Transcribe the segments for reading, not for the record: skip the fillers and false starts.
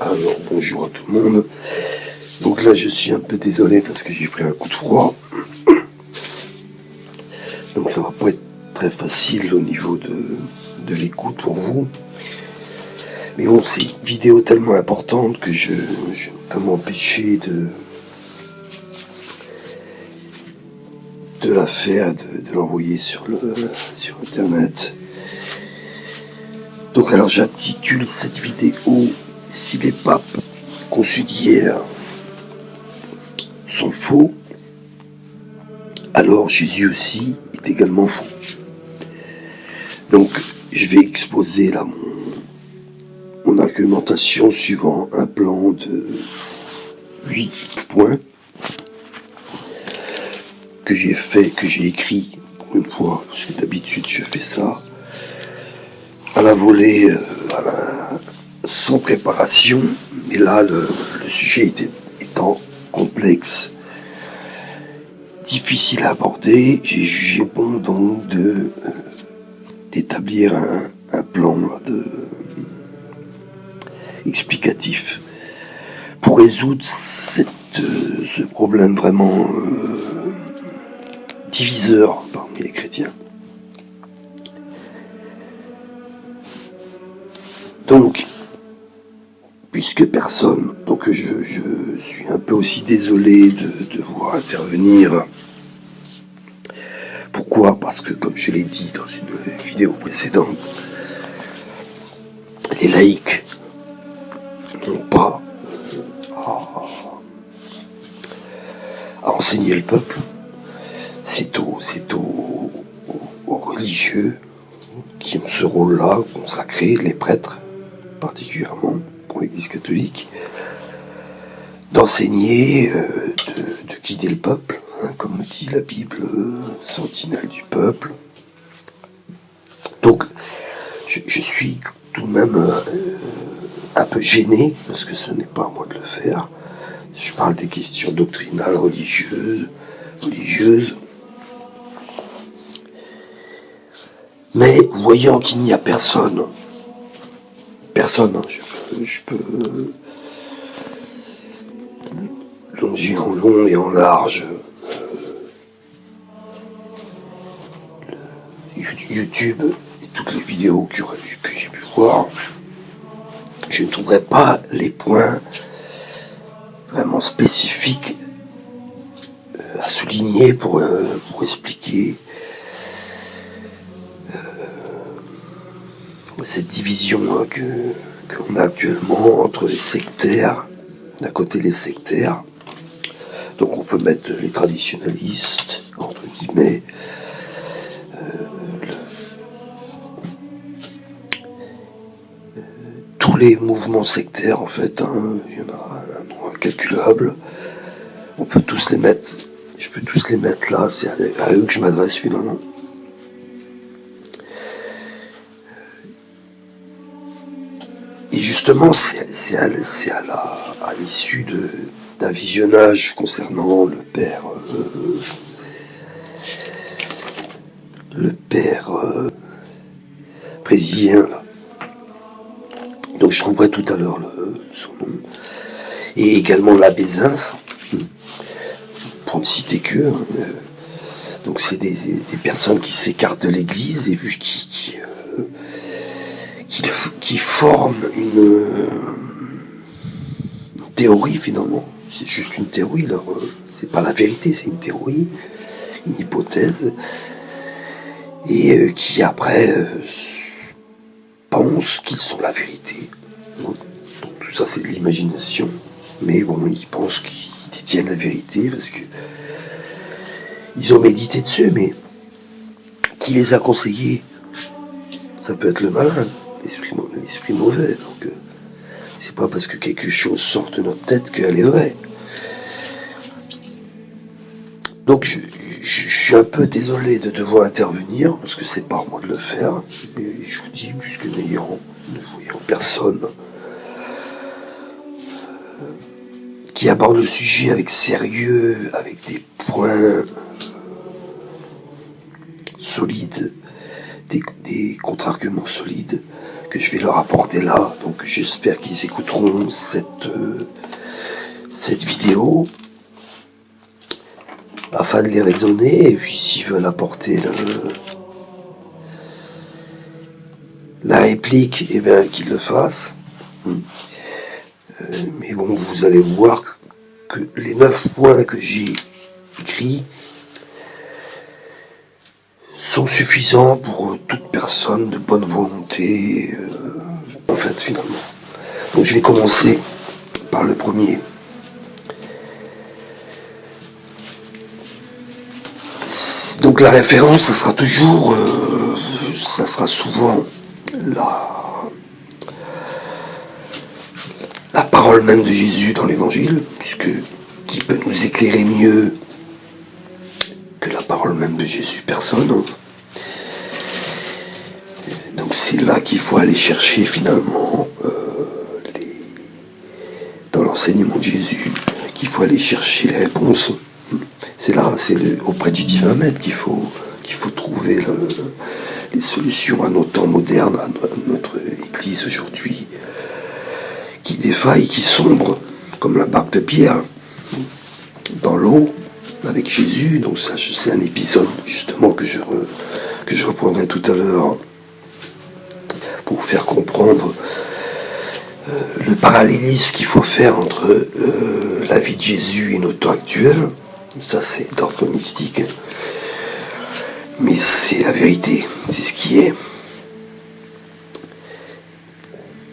Alors bonjour à tout le monde. Donc là je suis un peu désolé parce que j'ai pris un coup de froid. Donc ça va pas être très facile au niveau de l'écoute pour vous. Mais bon, c'est une vidéo tellement importante que je ne peux pas m'empêcher de la faire, de l'envoyer sur internet. Donc alors j'intitule cette vidéo « Si les papes conçus d'hier sont faux, alors Jésus aussi est également faux ». Donc je vais exposer là mon argumentation suivant un plan de 8 points que j'ai écrit pour une fois, parce que d'habitude je fais ça à la volée, sans préparation, mais là le sujet étant complexe, difficile à aborder, j'ai jugé bon donc d'établir un plan explicatif pour résoudre ce problème vraiment diviseur parmi les chrétiens. Donc, puisque personne, donc je suis un peu aussi désolé de devoir intervenir. Pourquoi ? Parce que, comme je l'ai dit dans une vidéo précédente, les laïcs n'ont pas à enseigner le peuple. C'est aux religieux qui ont ce rôle-là consacré, les prêtres particulièrement pour l'Église catholique, d'enseigner, de guider le peuple, comme dit la Bible, sentinelle du peuple. Donc je suis tout de même un peu gêné, parce que ce n'est pas à moi de le faire. Je parle des questions doctrinales, religieuses. Mais voyant qu'il n'y a personne, je peux longer en long et en large YouTube et toutes les vidéos que j'ai pu voir, je ne trouverai pas les points vraiment spécifiques à souligner pour expliquer cette division que l'on a actuellement entre les sectaires, d'un côté les sectaires, donc on peut mettre les traditionalistes, entre guillemets, tous les mouvements sectaires en fait, il y en a un nombre incalculable, on peut tous les mettre, je peux tous les mettre là, c'est à eux que je m'adresse finalement. Et justement, c'est à l'issue d'un visionnage concernant le père présien, là. Donc je trouverai tout à l'heure son nom. Et également l'abbé Zins, pour ne citer que. Donc c'est des personnes qui s'écartent de l'Église et qui forment une théorie finalement. C'est juste une théorie, là. C'est pas la vérité, c'est une théorie, une hypothèse, et qui après pensent qu'ils sont la vérité. Donc tout ça c'est de l'imagination, mais bon, ils pensent qu'ils détiennent la vérité parce que ils ont médité dessus, mais qui les a conseillés ? Ça peut être le malin, l'esprit mauvais, donc c'est pas parce que quelque chose sort de notre tête qu'elle est vraie. Donc je suis un peu désolé de devoir intervenir, parce que c'est pas à moi de le faire, mais je vous dis, puisque ne voyant personne qui aborde le sujet avec sérieux, avec des points solides, des contre-arguments solides, que je vais leur apporter là. Donc j'espère qu'ils écouteront cette vidéo afin de les raisonner, et puis s'ils veulent apporter la réplique, eh bien qu'ils le fassent. Mais bon, vous allez voir que les 9 points que j'ai écrits sont suffisants pour toute personne de bonne volonté, en fait, finalement. Donc je vais commencer par le premier. Donc la référence, ça sera toujours, ça sera souvent la parole même de Jésus dans l'évangile, puisque qui peut nous éclairer mieux que la parole même de Jésus? Personne. Donc c'est là qu'il faut aller chercher finalement, dans l'enseignement de Jésus, qu'il faut aller chercher les réponses. C'est là, auprès du divin maître qu'il faut trouver les solutions à nos temps modernes, à notre Église aujourd'hui, qui défaille, qui sombre, comme la barque de Pierre, dans l'eau, avec Jésus. Donc ça, c'est un épisode justement que je reprendrai tout à l'heure pour vous faire comprendre le parallélisme qu'il faut faire entre la vie de Jésus et notre temps actuel. Ça, c'est d'ordre mystique. Mais c'est la vérité, c'est ce qui est.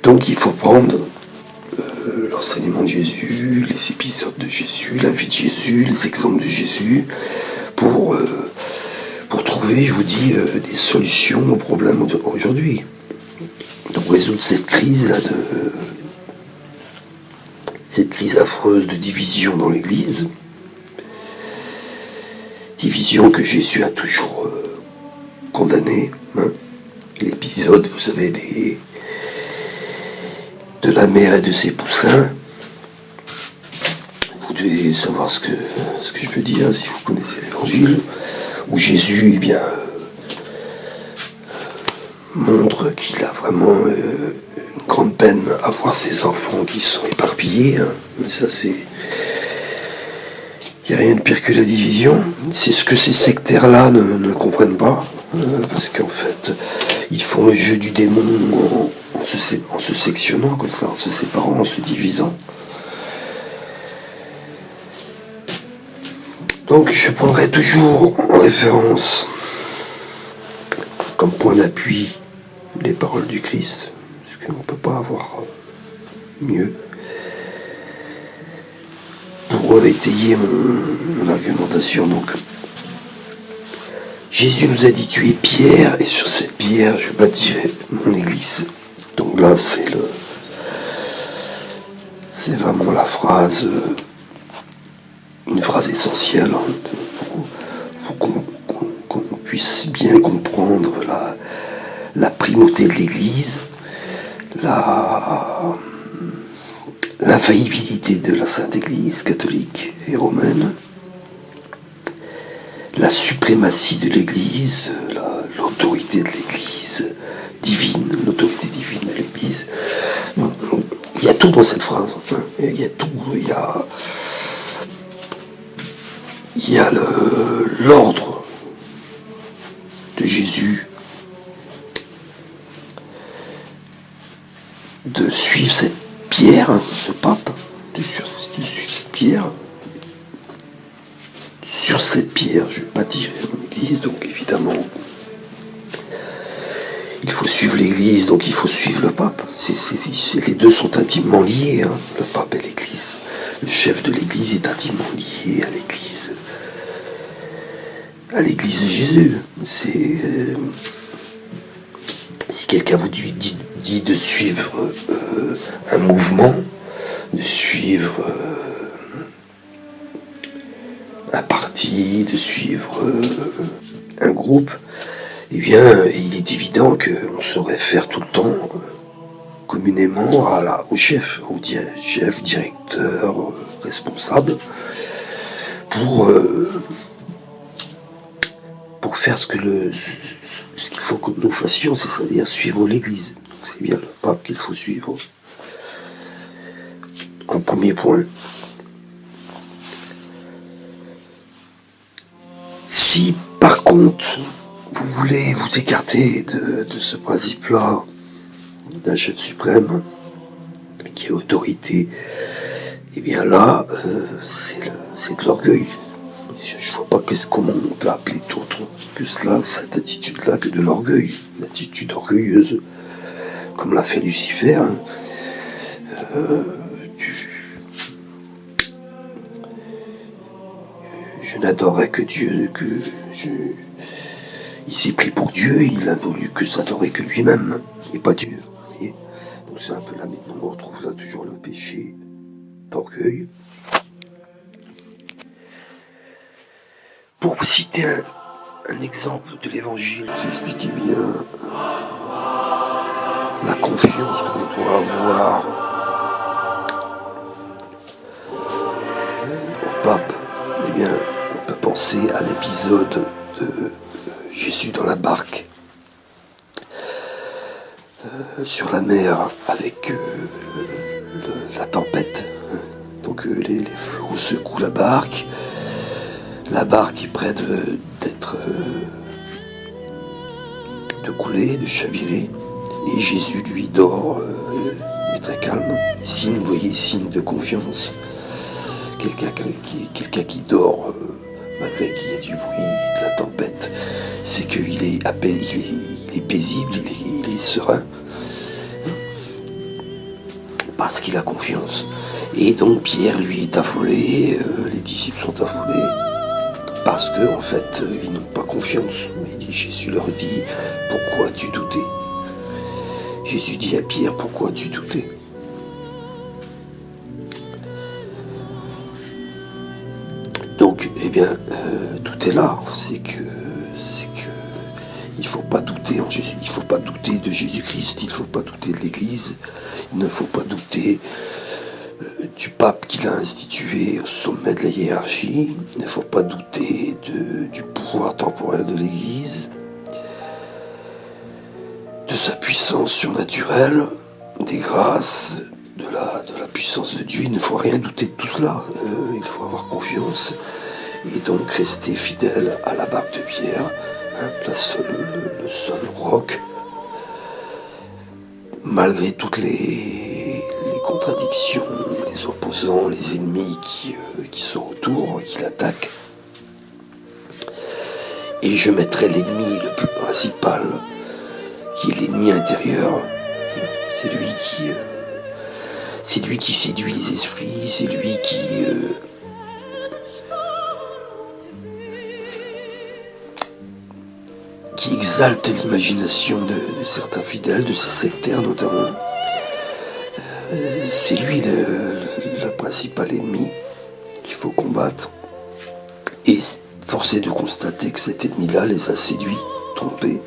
Donc il faut prendre l'enseignement de Jésus, les épisodes de Jésus, la vie de Jésus, les exemples de Jésus, pour trouver, je vous dis, des solutions aux problèmes aujourd'hui. Donc résoudre cette crise là, cette crise affreuse de division dans l'Église. Division que Jésus a toujours condamnée. L'épisode, vous savez, de la mère et de ses poussins. Vous devez savoir ce que je veux dire si vous connaissez l'Évangile, où Jésus, eh bien, montre qu'il a vraiment une grande peine à voir ses enfants qui sont éparpillés. Mais ça, c'est... Il n'y a rien de pire que la division. C'est ce que ces sectaires-là ne comprennent pas. Parce qu'en fait, ils font le jeu du démon en se sectionnant comme ça, en se séparant, en se divisant. Donc je prendrai toujours en référence, comme point d'appui, les paroles du Christ, parce qu'on ne peut pas avoir mieux. Pour étayer mon argumentation, donc Jésus nous a dit tu es pierre, et sur cette pierre je bâtirai mon église. Donc là c'est vraiment la phrase, une phrase essentielle pour qu'on puisse bien comprendre la primauté de l'église, l'infaillibilité de la Sainte Église catholique et romaine, la suprématie de l'Église, l'autorité de l'Église divine, l'autorité divine de l'Église. Il y a tout dans cette phrase. Il y a tout. Il y a l'ordre de Jésus de suivre cette pierre, ce pape, de suivre cette pierre. Sur cette pierre, je bâtirai mon église. Donc évidemment, il faut suivre l'église, donc il faut suivre le pape. Les deux sont intimement liés, le pape et l'église. Le chef de l'église est intimement lié à l'église de Jésus. Si quelqu'un vous dit de suivre un mouvement, de suivre un parti, de suivre un groupe, eh bien, il est évident qu'on se réfère tout le temps communément au chef, chef, directeur, responsable, pour faire ce qu'il faut que nous fassions, c'est-à-dire suivre l'Église. c'est bien le pape qu'il faut suivre. En premier point. Si par contre vous voulez vous écarter de ce principe-là, d'un chef suprême qui est autorité, et bien là, c'est de l'orgueil. Je ne vois pas comment on peut appeler d'autre que cela, cette attitude-là, que de l'orgueil, une attitude orgueilleuse, comme l'a fait Lucifer. Je n'adorerai que Dieu, il s'est pris pour Dieu, il a voulu que s'adorer que lui-même, et pas Dieu. Voyez, donc c'est un peu là, maintenant on retrouve là toujours le péché d'orgueil. Pour citer un exemple de l'évangile, vous expliquez bien la confiance qu'on doit avoir au pape. Eh bien, on peut penser à l'épisode de Jésus dans la barque sur la mer avec la tempête. Donc les flots secouent la barque. La barque est près de couler, de chavirer. Et Jésus, lui, dort, est très calme. Signe, vous voyez, signe de confiance. Quelqu'un qui dort, malgré qu'il y ait du bruit, de la tempête, c'est qu'il est paisible, il est serein. Parce qu'il a confiance. Et donc Pierre, lui, est affolé, les disciples sont affolés. Parce qu'en fait, ils n'ont pas confiance. Jésus leur dit, pourquoi tu doutais? Jésus dit à Pierre, pourquoi tu doutais? Donc, eh bien, tout est là. C'est que il faut pas douter en Jésus. Il faut pas douter de Jésus-Christ. Il faut pas douter de l'Église. Il ne faut pas douter du pape qu'il a institué au sommet de la hiérarchie. Il ne faut pas douter du pouvoir temporel de l'Église, de sa puissance surnaturelle, des grâces, de la puissance de Dieu. Il ne faut rien douter de tout cela. Il faut avoir confiance et donc rester fidèle à la barque de Pierre, le seul roc, malgré toutes les contradictions, les opposants, les ennemis qui sont autour, qui l'attaquent. Et je mettrai l'ennemi le plus principal, qui est l'ennemi intérieur. C'est lui qui séduit les esprits, c'est lui qui exalte l'imagination de certains fidèles, de ces sectaires notamment. C'est lui le principal ennemi qu'il faut combattre. Et force est de constater que cet ennemi-là les a séduits, trompés.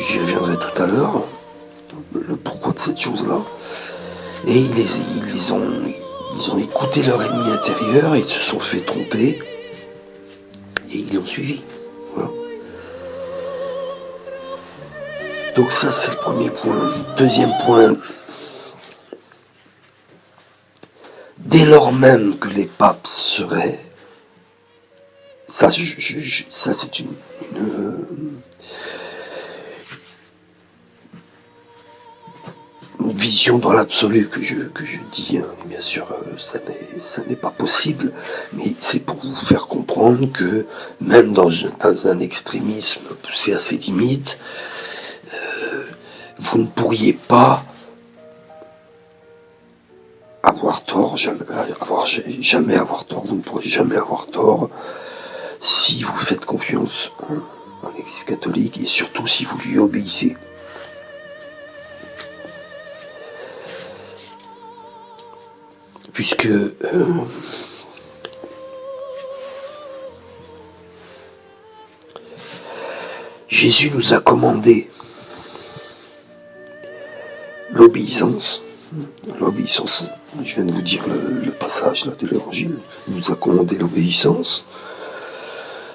J'y reviendrai tout à l'heure, le pourquoi de cette chose-là. Et ils ont écouté leur ennemi intérieur, et ils se sont fait tromper, et ils l'ont suivi. Voilà. Donc ça, c'est le premier point. Deuxième point, dès lors même que les papes seraient... Ça, c'est une vision dans l'absolu que je dis. Bien sûr, ça n'est pas possible, mais c'est pour vous faire comprendre que même dans un extrémisme poussé à ses limites, vous ne pourriez pas avoir tort, jamais avoir tort, vous ne pourrez jamais avoir tort si vous faites confiance en l'Église catholique et surtout si vous lui obéissez. Puisque Jésus nous a commandé l'obéissance. L'obéissance, je viens de vous dire le passage là, de l'Évangile, il nous a commandé l'obéissance.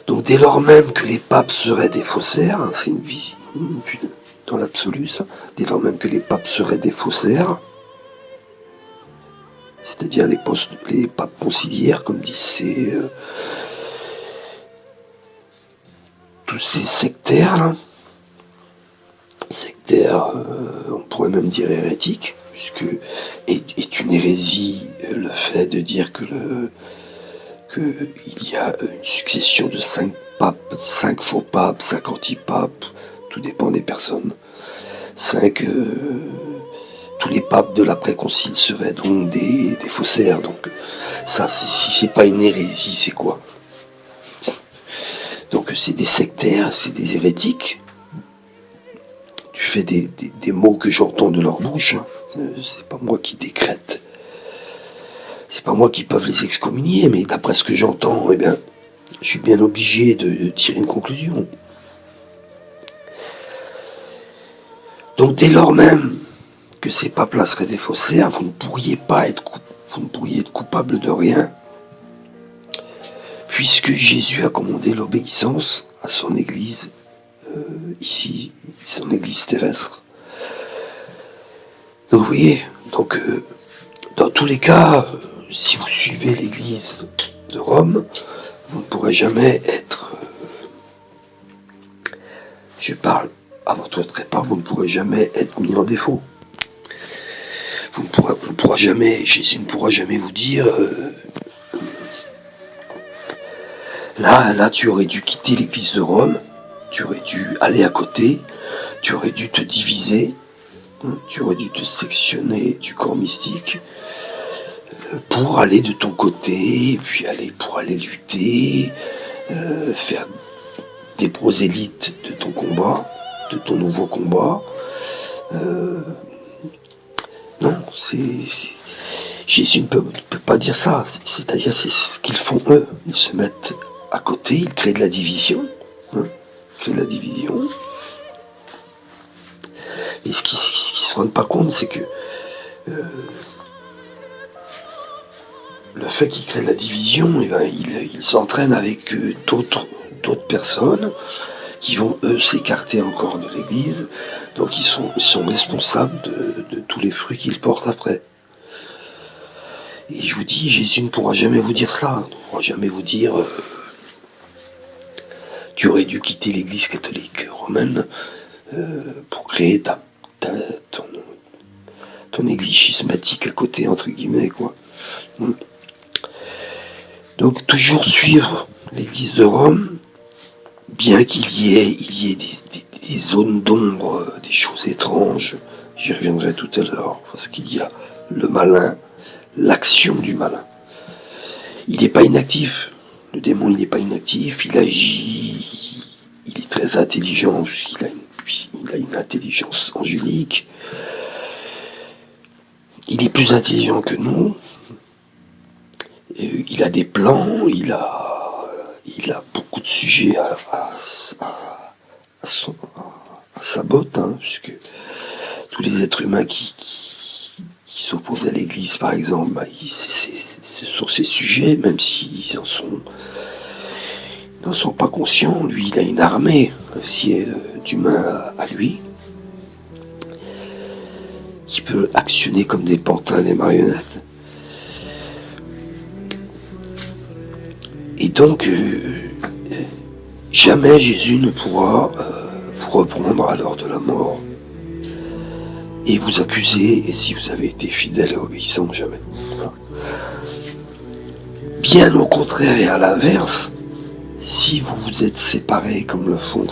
Donc dès lors même que les papes seraient des faussaires, c'est une dans l'absolu, ça, dès lors même que les papes seraient des faussaires, c'est-à-dire les papes conciliaires, comme disent tous ces sectaires, là. Sectaires, on pourrait même dire hérétiques, puisque est une hérésie le fait de dire que il y a une succession de 5 papes, 5 faux papes, 5 antipapes, tout dépend des personnes. 5, tous les papes de l'après-concile seraient donc des faussaires. Donc ça, si c'est pas une hérésie, c'est quoi? Donc c'est des sectaires, c'est des hérétiques. Tu fais des mots que j'entends de leur bouche, hein. C'est pas moi qui décrète. C'est pas moi qui peux les excommunier, mais d'après ce que j'entends, eh bien, je suis bien obligé de tirer une conclusion. Donc dès lors même que ces papes-là seraient des faussaires, vous ne pourriez être coupable de rien, puisque Jésus a commandé l'obéissance à son Église ici, son Église terrestre. Donc vous voyez, dans tous les cas, si vous suivez l'Église de Rome, vous ne pourrez jamais être, je parle à votre trépas, vous ne pourrez jamais être mis en défaut. Jésus ne pourra jamais vous dire, là tu aurais dû quitter l'Église de Rome, tu aurais dû aller à côté, tu aurais dû te diviser, tu aurais dû te sectionner du corps mystique pour aller de ton côté, puis pour aller lutter, faire des prosélytes de ton combat, de ton nouveau combat. Non, Jésus ne peut pas dire ça. C'est-à-dire, c'est ce qu'ils font eux. Ils se mettent à côté, ils créent de la division. Et ce qu'ils se rendent pas compte, c'est que le fait qu'ils créent de la division, eh ben, ils s'entraînent avec d'autres personnes qui vont, eux, s'écarter encore de l'Église. Donc ils sont responsables de tous les fruits qu'ils portent après. Et je vous dis, Jésus ne pourra jamais vous dire cela. Il ne pourra jamais vous dire tu aurais dû quitter l'Église catholique romaine pour créer ton église schismatique à côté, entre guillemets, quoi. Donc toujours suivre l'Église de Rome, bien qu'il y ait des zones d'ombre, des choses étranges. J'y reviendrai tout à l'heure, parce qu'il y a le malin, l'action du malin. Il n'est pas inactif. Le démon, il n'est pas inactif, il agit, il est très intelligent, puisqu'il a une intelligence angélique. Il est plus intelligent que nous. Il a des plans, il a beaucoup de sujets à sa botte, hein, puisque tous les êtres humains qui s'opposent à l'Église, par exemple, ce sont ces sujets, même s'ils n'en sont pas conscients. Lui, il a une armée aussi d'humains à lui, qui peut actionner comme des pantins, des marionnettes. Et donc, jamais Jésus ne pourra vous reprendre à l'heure de la mort et vous accuser, et si vous avez été fidèle et obéissant, jamais. Voilà. Bien au contraire et à l'inverse, si vous vous êtes séparés comme le font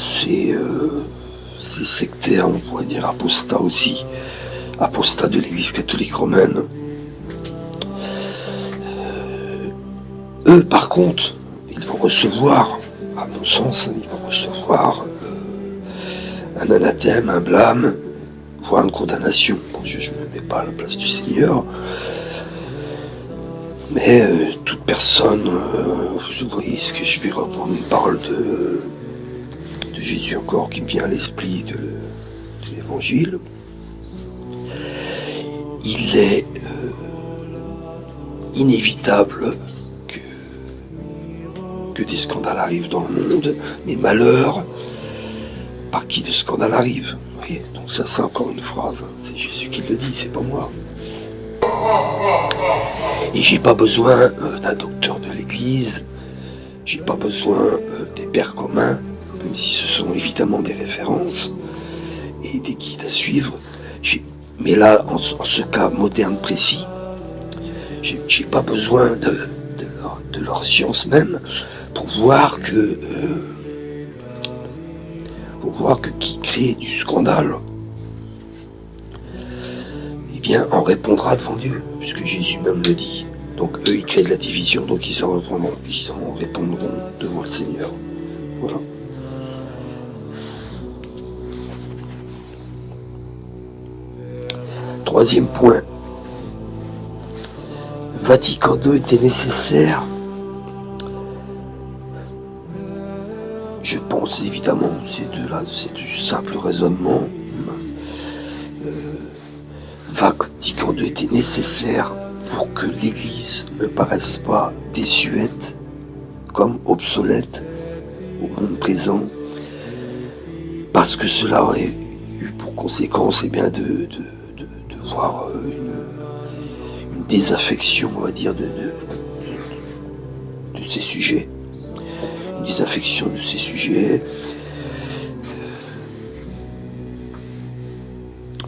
ces sectaires, on pourrait dire apostats aussi, apostats de l'Église catholique romaine, eux par contre, ils vont recevoir, à mon sens, ils vont recevoir un anathème, un blâme, voire une condamnation. Je ne me mets pas à la place du Seigneur, mais toute personne, vous voyez ce que je vais reprendre une parole de Jésus encore qui me vient à l'esprit de l'Évangile. Il est inévitable que que des scandales arrivent dans le monde, mais malheur, par qui de scandale arrive. Vous voyez, donc ça c'est encore une phrase, hein. C'est Jésus qui le dit, c'est pas moi. Et j'ai pas besoin d'un docteur de l'église, j'ai pas besoin des pères communs, même si ce sont évidemment des références et des guides à suivre. Mais là, en ce cas moderne précis, j'ai pas besoin de leur science même pour voir que qui crée du scandale, eh bien, en répondra devant Dieu, puisque Jésus même le dit. Donc eux, ils créent de la division, donc ils en répondront devant le Seigneur. Voilà. Troisième point. Vatican II était nécessaire. Je pense évidemment, c'est du simple raisonnement. Vatican II était nécessaire pour que l'Église ne paraisse pas désuète, comme obsolète au monde présent, parce que cela aurait eu pour conséquence de voir une désaffection, on va dire, de ces sujets. Une désaffection de ces sujets.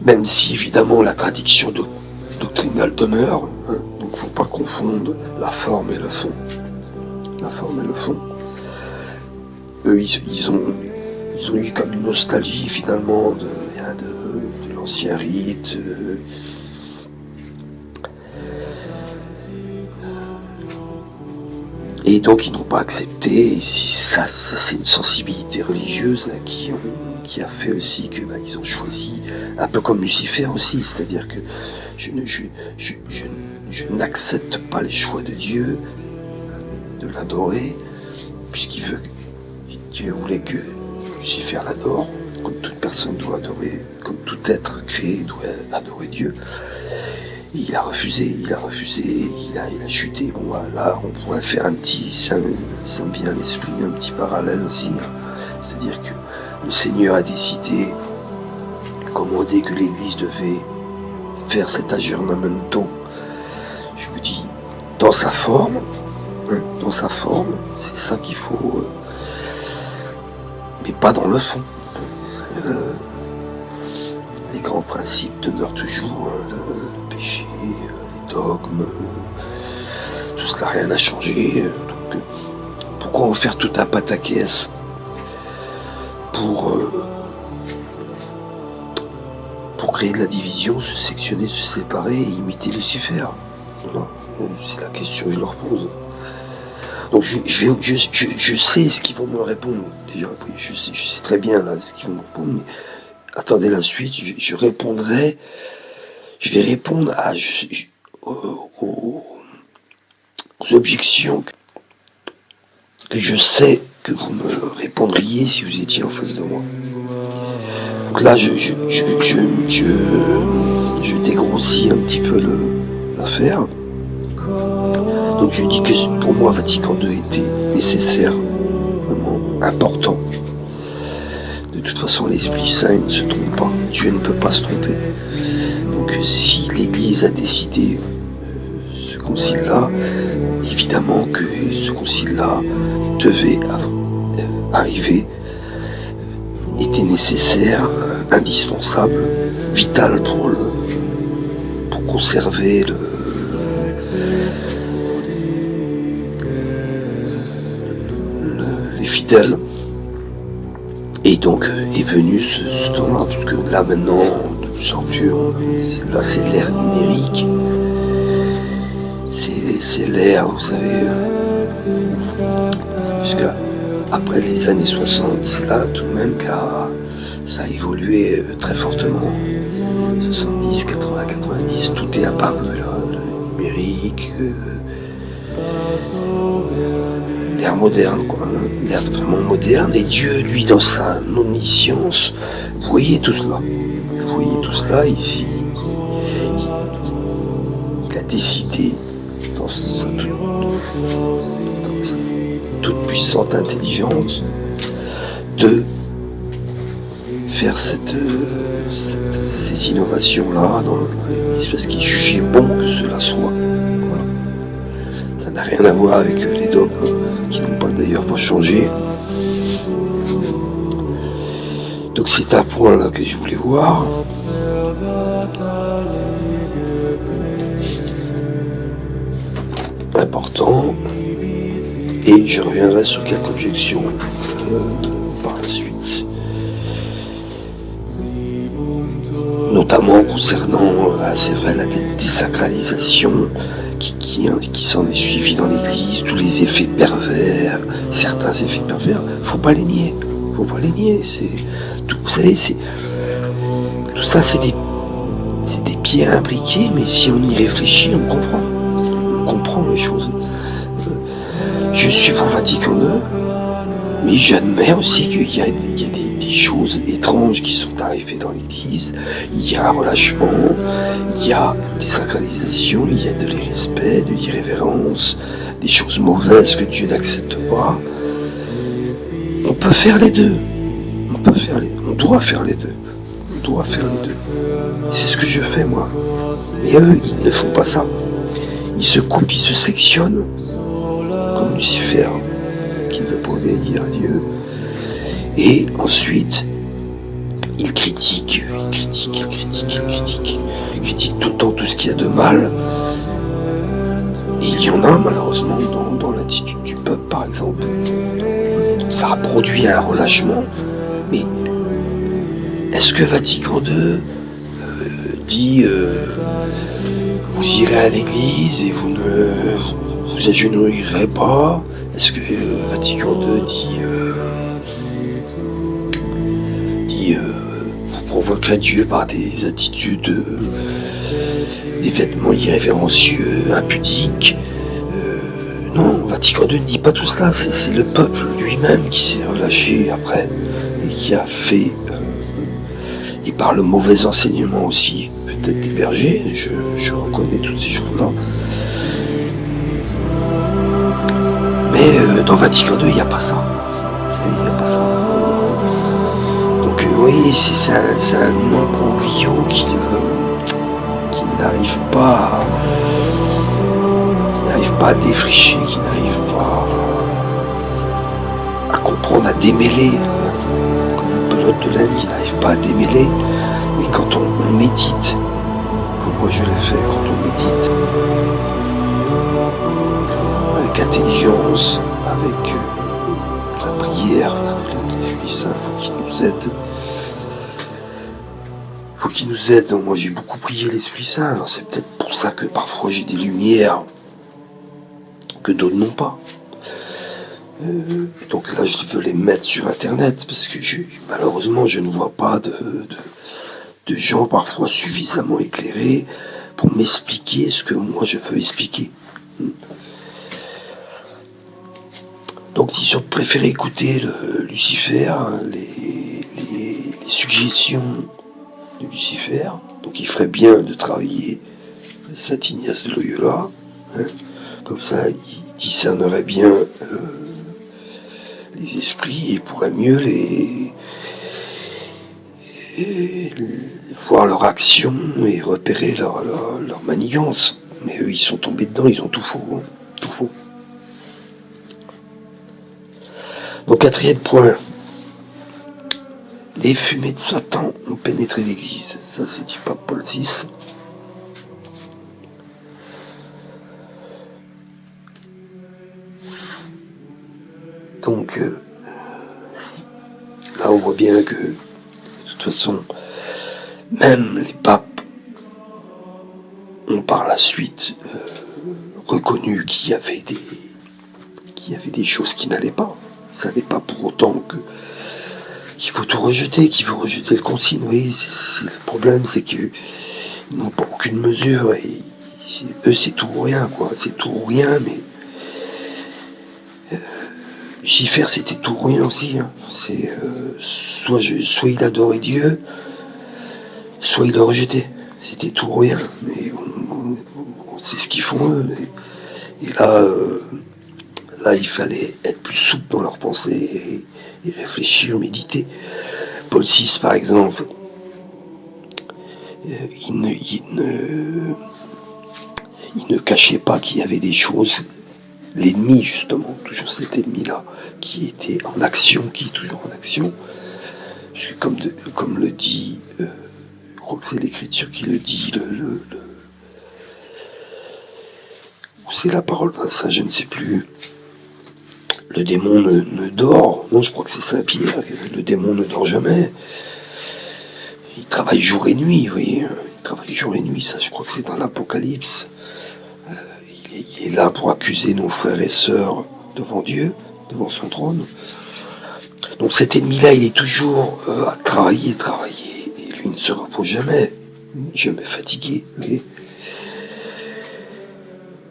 Même si évidemment la tradition doctrinale demeure, hein, donc il ne faut pas confondre la forme et le fond. La forme et le fond. Eux, ils ont eu comme une nostalgie finalement de l'ancien rite. Et donc ils n'ont pas accepté. Et ça c'est une sensibilité religieuse là, qui a fait aussi que ils ont choisi, un peu comme Lucifer aussi, c'est-à-dire que je n'accepte pas les choix de Dieu, de l'adorer, Dieu voulait que Lucifer l'adore, comme toute personne doit adorer, comme tout être créé doit adorer Dieu. Et il a refusé, il a chuté. Bon, là, on pourrait faire ça me vient à l'esprit, un petit parallèle aussi, hein. C'est-à-dire que le Seigneur a décidé, commandé que l'Église devait faire cet aggiornamento, je vous dis, dans sa forme, hein, c'est ça qu'il faut, mais pas dans le fond. Les grands principes demeurent toujours, hein, le péché, les dogmes, tout cela, rien n'a changé. Donc, pourquoi en faire tout un pataquès pour créer de la division, se sectionner, se séparer et imiter Lucifer? Voilà. C'est la question que je leur pose. Donc je sais ce qu'ils vont me répondre. Déjà, je sais très bien là ce qu'ils vont me répondre, mais attendez la suite. Je vais répondre aux objections que je sais que vous me répondriez si vous étiez en face de moi. Donc là, je dégrossis un petit peu l'affaire. Donc je dis que pour moi, Vatican II était nécessaire, vraiment important. De toute façon, l'Esprit Saint ne se trompe pas. Dieu ne peut pas se tromper. Donc si l'Église a décidé ce concile-là, évidemment que ce concile-là devait arriver, était nécessaire, indispensable, vital pour conserver les fidèles. Et donc est venu ce temps-là, parce que là maintenant, de plus en plus, là c'est l'ère numérique, c'est l'ère, vous savez, puisque après les années 60, c'est là tout de même que ça a évolué très fortement. 70, 80, 90, tout est apparu là, le numérique, l'ère moderne, quoi, l'ère vraiment moderne. Et Dieu, lui, dans sa omniscience, voyait tout cela ici. Il a décidé toute puissante intelligence de faire ces innovations-là dans l'Église parce qu'il jugeait bon que cela soit. Voilà. Ça n'a rien à voir avec les dogmes qui n'ont pas d'ailleurs pas changé. Donc c'est un point là que je voulais voir. Important. Et je reviendrai sur quelques objections par la suite. Notamment concernant, c'est vrai, la désacralisation qui s'en est suivie dans l'Église, tous les effets pervers, certains effets pervers, faut pas les nier. Vous savez, tout ça, c'est des pierres imbriquées, mais si on y réfléchit, on comprend les choses. Je suis pour Vatican II, mais j'admets aussi qu'il y a des choses étranges qui sont arrivées dans l'Église. Il y a un relâchement, il y a des sacralisations, il y a de l'irrespect, de l'irrévérence, des choses mauvaises que Dieu n'accepte pas. On peut faire les deux. On doit faire les deux. C'est ce que je fais, moi. Mais eux, ils ne font pas ça. Ils se coupent, ils se sectionnent, comme Lucifer, qui ne veut pas obéir à Dieu. Et ensuite, ils critiquent tout le temps tout ce qu'il y a de mal. Et il y en a, malheureusement, dans l'attitude du peuple, par exemple. Ça a produit un relâchement. Mais est-ce que Vatican II dit vous irez à l'église et vous ne vous agenouillerez pas? Est-ce que Vatican II dit vous provoquerez Dieu par des attitudes, des vêtements irrévérencieux, impudiques? Non, Vatican II ne dit pas tout cela, c'est le peuple lui-même qui s'est relâché après et qui a fait, et par le mauvais enseignement aussi, peut-être des bergers, je reconnais toutes ces choses-là. Mais dans Vatican II, il n'y a pas ça. Donc vous voyez, c'est un imbroglio qui n'arrive pas à défricher, qui n'arrive pas à comprendre, à démêler, comme une pelote de laine qui n'arrive pas à démêler. Mais quand on médite, comme moi je l'ai fait, quand on médite avec intelligence, avec la prière, parce que l'Esprit Saint, faut qu'il nous aide. Donc moi j'ai beaucoup prié l'Esprit Saint, alors c'est peut-être pour ça que parfois j'ai des lumières que d'autres n'ont pas. Donc là je veux les mettre sur internet parce que malheureusement je ne vois pas de gens parfois suffisamment éclairés pour m'expliquer ce que moi je veux expliquer. Donc ils ont préféré écouter Lucifer, les suggestions de Lucifer. Donc il ferait bien de travailler Saint Ignace de Loyola, comme ça il discernerait bien les esprits et pourrait mieux voir leur action et repérer leur manigance. Mais eux ils sont tombés dedans, ils ont tout faux. Tout faux. Donc quatrième point, les fumées de Satan ont pénétré l'Église. Ça c'est du pape Paul VI. Donc là on voit bien que de toute façon même les papes ont par la suite reconnu qu'il y avait des choses qui n'allaient pas. Ça n'est pas pour autant qu'il faut tout rejeter, qu'il faut rejeter le concile. Oui, c'est le problème, c'est qu'ils n'ont pas aucune mesure et eux c'est tout ou rien, quoi. C'est tout ou rien, mais Lucifer c'était tout ou rien aussi. Hein. C'est soit il adorait Dieu, soit il le rejetait. C'était tout ou rien, mais c'est ce qu'ils font eux. Et là Là, il fallait être plus souple dans leurs pensées et réfléchir, méditer. Paul VI, par exemple, il ne cachait pas qu'il y avait des choses, l'ennemi justement, toujours cet ennemi-là, qui était en action, qui est toujours en action. Parce que comme le dit, je crois que c'est l'Écriture qui le dit, ou c'est la parole d'un saint, je ne sais plus. Le démon ne dort, non, je crois que c'est Saint Pierre, le démon ne dort jamais. Il travaille jour et nuit, vous voyez, il travaille jour et nuit, ça je crois que c'est dans l'Apocalypse. Il est là pour accuser nos frères et sœurs devant Dieu, devant son trône. Donc cet ennemi-là, il est toujours à travailler, et lui ne se repose jamais fatigué, vous voyez.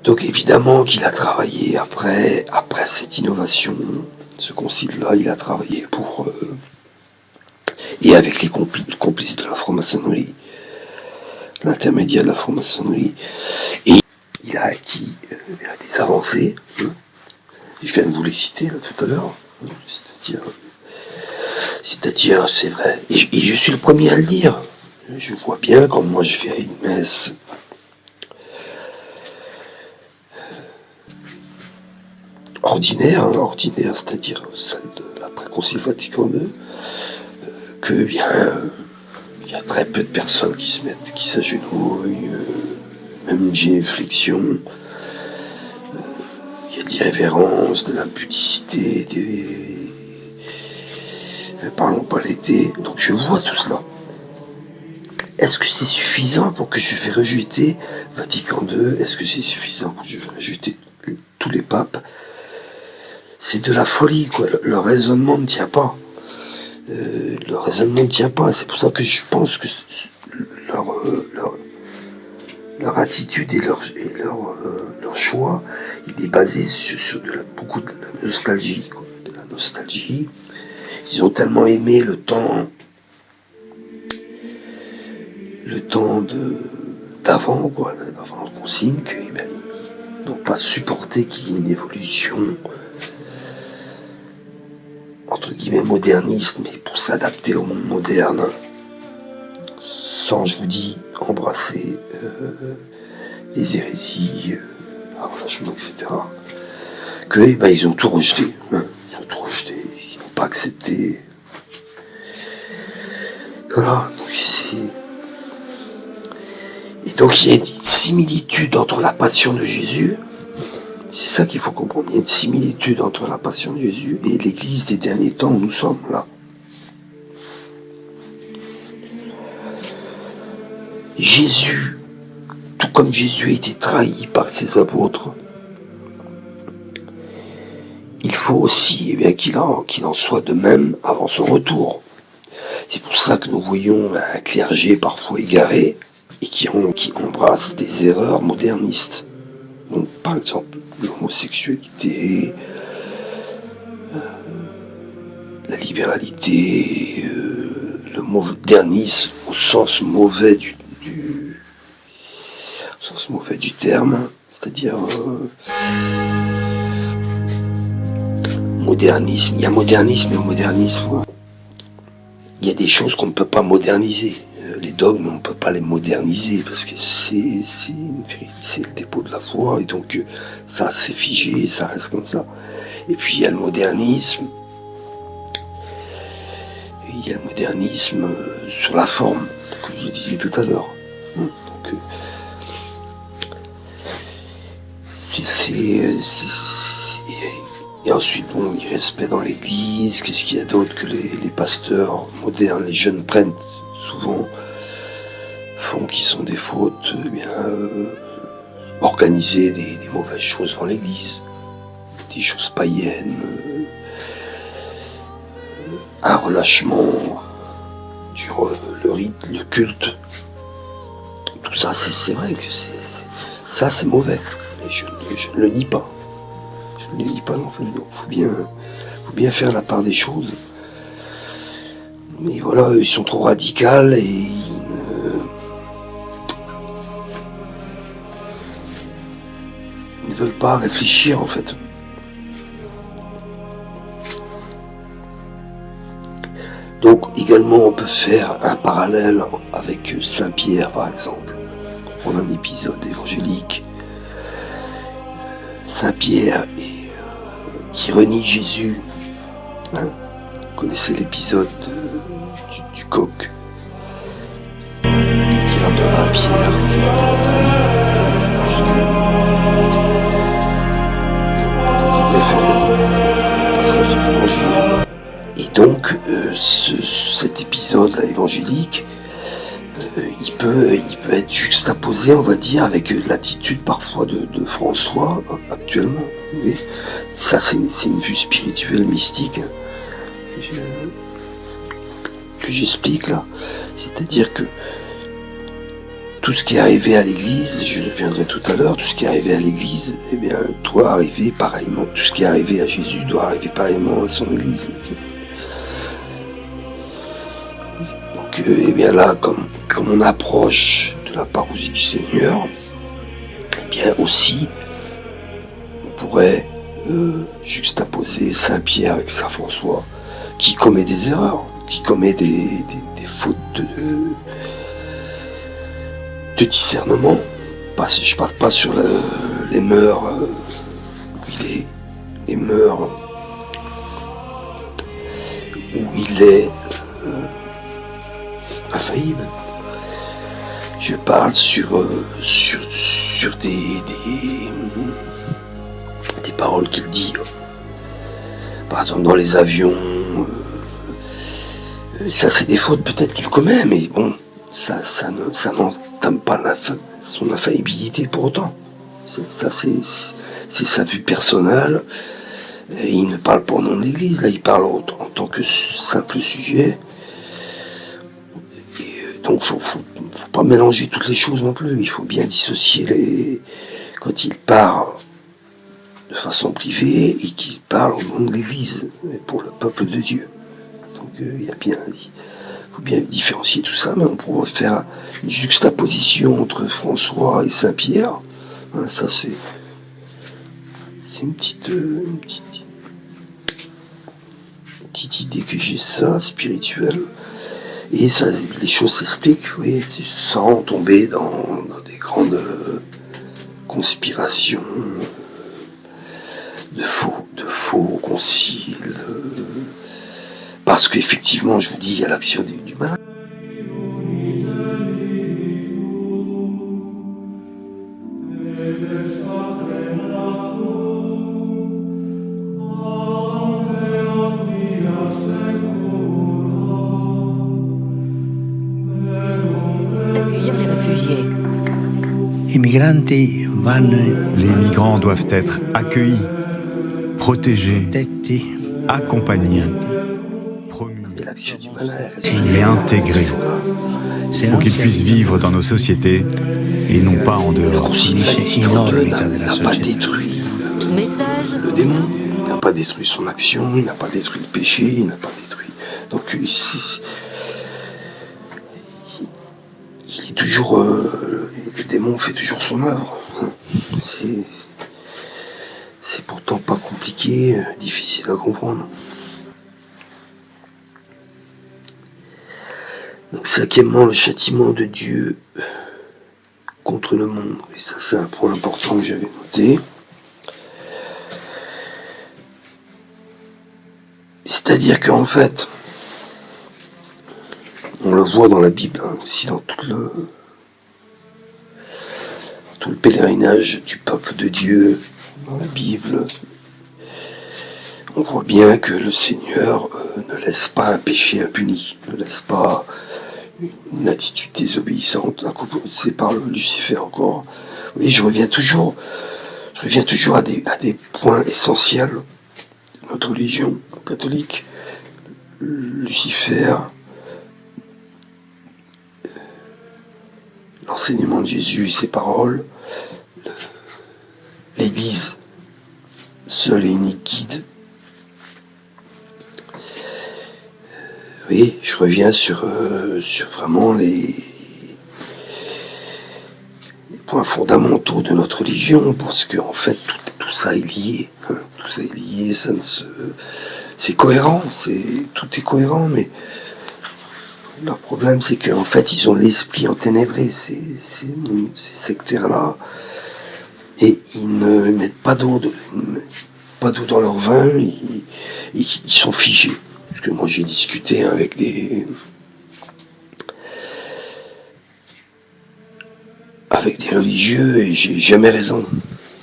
Donc évidemment qu'il a travaillé après cette innovation, ce concile-là, il a travaillé pour... et avec les complices de la franc-maçonnerie, l'intermédiaire de la franc-maçonnerie, et il a acquis des avancées. Je viens de vous les citer là tout à l'heure. C'est-à-dire, c'est vrai. Et je suis le premier à le dire. Je vois bien quand moi je fais une messe ordinaire, c'est-à-dire celle de l'après-concile Vatican II, que bien, il y a très peu de personnes qui s'agenouillent, même une génuflexion, il y a d'irrévérence, de l'impudicité, parlons pas l'été, donc je vois tout cela. Est-ce que c'est suffisant pour que je vais rejeter Vatican II? Est-ce que c'est suffisant pour que je vais rejeter tous les papes? C'est de la folie, quoi. Le raisonnement ne tient pas. C'est pour ça que je pense que leur attitude et leur choix, il est basé sur beaucoup de la nostalgie, quoi. De la nostalgie. Ils ont tellement aimé le temps d'avant, quoi, d'avant le consigne, qu'ils n'ont pas supporté qu'il y ait une évolution entre guillemets moderniste, mais pour s'adapter au monde moderne, sans, je vous dis, embrasser des hérésies, relâchement, etc. Que ils ont tout rejeté. Ils n'ont pas accepté. Voilà, donc il y a une similitude entre la passion de Jésus. C'est ça qu'il faut comprendre. Il y a une similitude entre la passion de Jésus et l'Église des derniers temps où nous sommes là. Jésus, tout comme Jésus a été trahi par ses apôtres, il faut aussi qu'il en soit de même avant son retour. C'est pour ça que nous voyons un clergé parfois égaré et qui embrasse des erreurs modernistes. Donc, par exemple, l'homosexualité, la libéralité, le modernisme au sens mauvais du terme, c'est-à-dire modernisme. Il y a modernisme et modernisme. Il y a des choses qu'on ne peut pas moderniser. Les dogmes, on ne peut pas les moderniser parce que c'est le dépôt de la foi et donc ça c'est figé, ça reste comme ça. Et puis il y a le modernisme. Il y a le modernisme sur la forme, comme je disais tout à l'heure. Donc, et ensuite, bon, il y a respect dans l'église. Qu'est-ce qu'il y a d'autre que les pasteurs modernes, les jeunes prennent souvent, font qui sont des fautes, organiser des mauvaises choses dans l'église, des choses païennes, un relâchement sur le rite, le culte. Tout ça, c'est vrai que c'est mauvais. Mais je ne le nie pas. Je ne le nie pas non plus. Donc, faut bien faire la part des choses. Mais voilà, ils sont trop radicaux et ils ne veulent pas réfléchir en fait. également, on peut faire un parallèle avec Saint Pierre, par exemple. On a un épisode évangélique. Saint Pierre qui renie Jésus. Hein, vous connaissez l'épisode du coq qui rappellera à Pierre qui a trahi. Passage de l'Évangile. Et donc, cet épisode évangélique, il peut être juxtaposé, on va dire, avec l'attitude parfois de François actuellement. Mais ça, c'est une vue spirituelle, mystique, que j'explique là. C'est-à-dire que tout ce qui est arrivé à l'Église, je reviendrai tout à l'heure, tout ce qui est arrivé à l'Église, eh bien, doit arriver pareillement. Tout ce qui est arrivé à Jésus doit arriver pareillement à son Église. Donc, eh bien là, comme on approche de la parousie du Seigneur, eh bien aussi, on pourrait juxtaposer Saint Pierre avec Saint François, qui commet des erreurs, qui commet des fautes de discernement. Je parle pas sur les mœurs, les mœurs où il est infaillible. Je parle sur des paroles qu'il dit. Par exemple, dans les avions, ça c'est des fautes peut-être qu'il commet, mais bon, ça n'entame pas son infaillibilité pour autant. Ça c'est sa vue personnelle. Et il ne parle pas au nom de l'Église, là il parle en tant que simple sujet. Et donc faut pas mélanger toutes les choses non plus. Il faut bien dissocier quand il parle de façon privée et qu'il parle au nom de l'Église, pour le peuple de Dieu. Donc il faut bien différencier tout ça, mais on pourrait faire une juxtaposition entre François et Saint Pierre. Voilà, ça c'est une petite idée que j'ai, ça, spirituelle. Et ça, les choses s'expliquent, oui, sans tomber dans des grandes conspirations de faux conciles. Parce qu'effectivement, je vous dis, il y a l'action du mal. Accueillir les réfugiés. Les migrants doivent être accueillis, protégés, accompagnés, promus et intégrés pour qu'ils puissent vivre dans nos sociétés et non pas en Le dehors. crucifix n'a pas détruit le démon, il n'a pas détruit son action, il n'a pas détruit le péché, il n'a pas détruit. Donc il est toujours, le démon fait toujours son œuvre. C'est pourtant pas compliqué, difficile à comprendre. Donc cinquièmement, le châtiment de Dieu contre le monde. Et ça, c'est un point important que j'avais noté. C'est-à-dire qu'en fait, on le voit dans la Bible, hein, aussi dans tout le pèlerinage du peuple de Dieu, dans la Bible, on voit bien que le Seigneur ne laisse pas un péché impuni, ne laisse pas une attitude désobéissante, c'est par Lucifer encore. Oui, je reviens toujours à des points essentiels de notre religion catholique. Lucifer, l'enseignement de Jésus, ses paroles, l'Église, seul et unique guide. Oui, je reviens sur vraiment les points fondamentaux de notre religion, parce que en fait tout ça est lié. Hein, tout ça est lié, c'est cohérent, tout est cohérent, mais Leur problème, c'est qu'en fait, ils ont l'esprit enténébré, ces sectaires-là, et ils ne mettent pas d'eau dans leur vin, ils sont figés. Parce que moi, j'ai discuté avec des religieux, et j'ai jamais raison.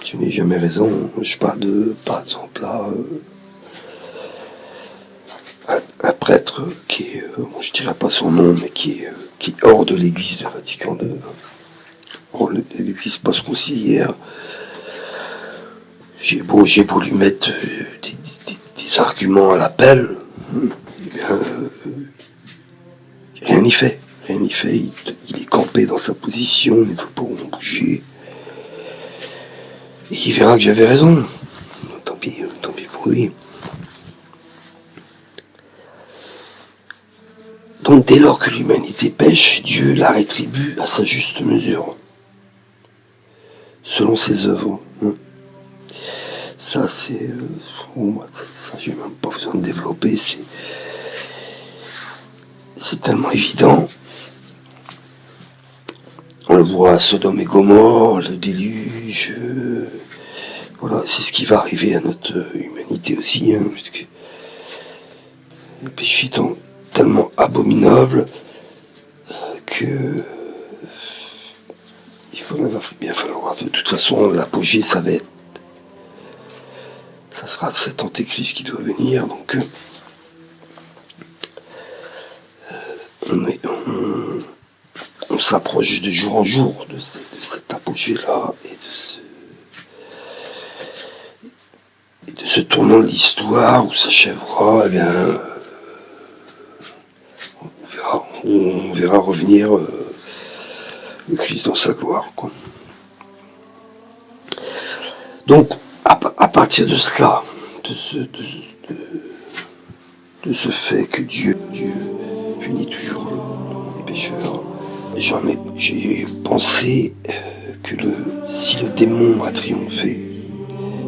Je n'ai jamais raison. Je parle par exemple, là, un prêtre qui est, je dirais pas son nom, mais qui est hors de l'église de Vatican II, hors de l'église post-conciliaire. J'ai beau lui mettre des arguments à l'appel, eh bien, rien n'y fait. Rien n'y fait. Il est campé dans sa position, il ne veut pas bouger. Et il verra que j'avais raison. Tant pis pour lui. Donc dès lors que l'humanité pêche, Dieu la rétribue à sa juste mesure, selon ses œuvres. Ça c'est... ça j'ai même pas besoin de développer, c'est tellement évident. On le voit à Sodome et Gomorrhe, le déluge, voilà, c'est ce qui va arriver à notre humanité aussi, puisque le péché est tellement abominable que va bien falloir, de toute façon, l'apogée, ça sera cet antéchrist qui doit venir, donc on s'approche de jour en jour de cet apogée-là et de ce tournant de l'histoire où s'achèvera, eh bien, on verra revenir le Christ dans sa gloire, quoi. Donc, à partir de cela, de ce fait que Dieu punit toujours le monde pécheur, j'ai pensé que si le démon a triomphé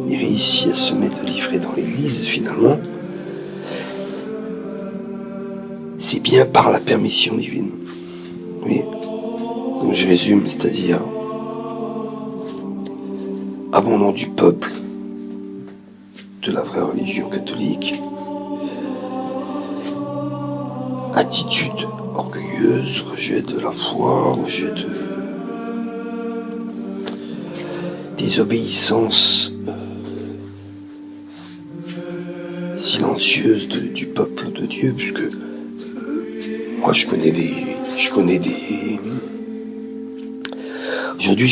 et réussi à se mettre livré dans l'église, finalement, c'est bien par la permission divine. Oui. Donc je résume, c'est-à-dire abandon du peuple de la vraie religion catholique, attitude orgueilleuse, rejet de la foi, rejet de désobéissance silencieuse du peuple de Dieu, puisque moi aujourd'hui je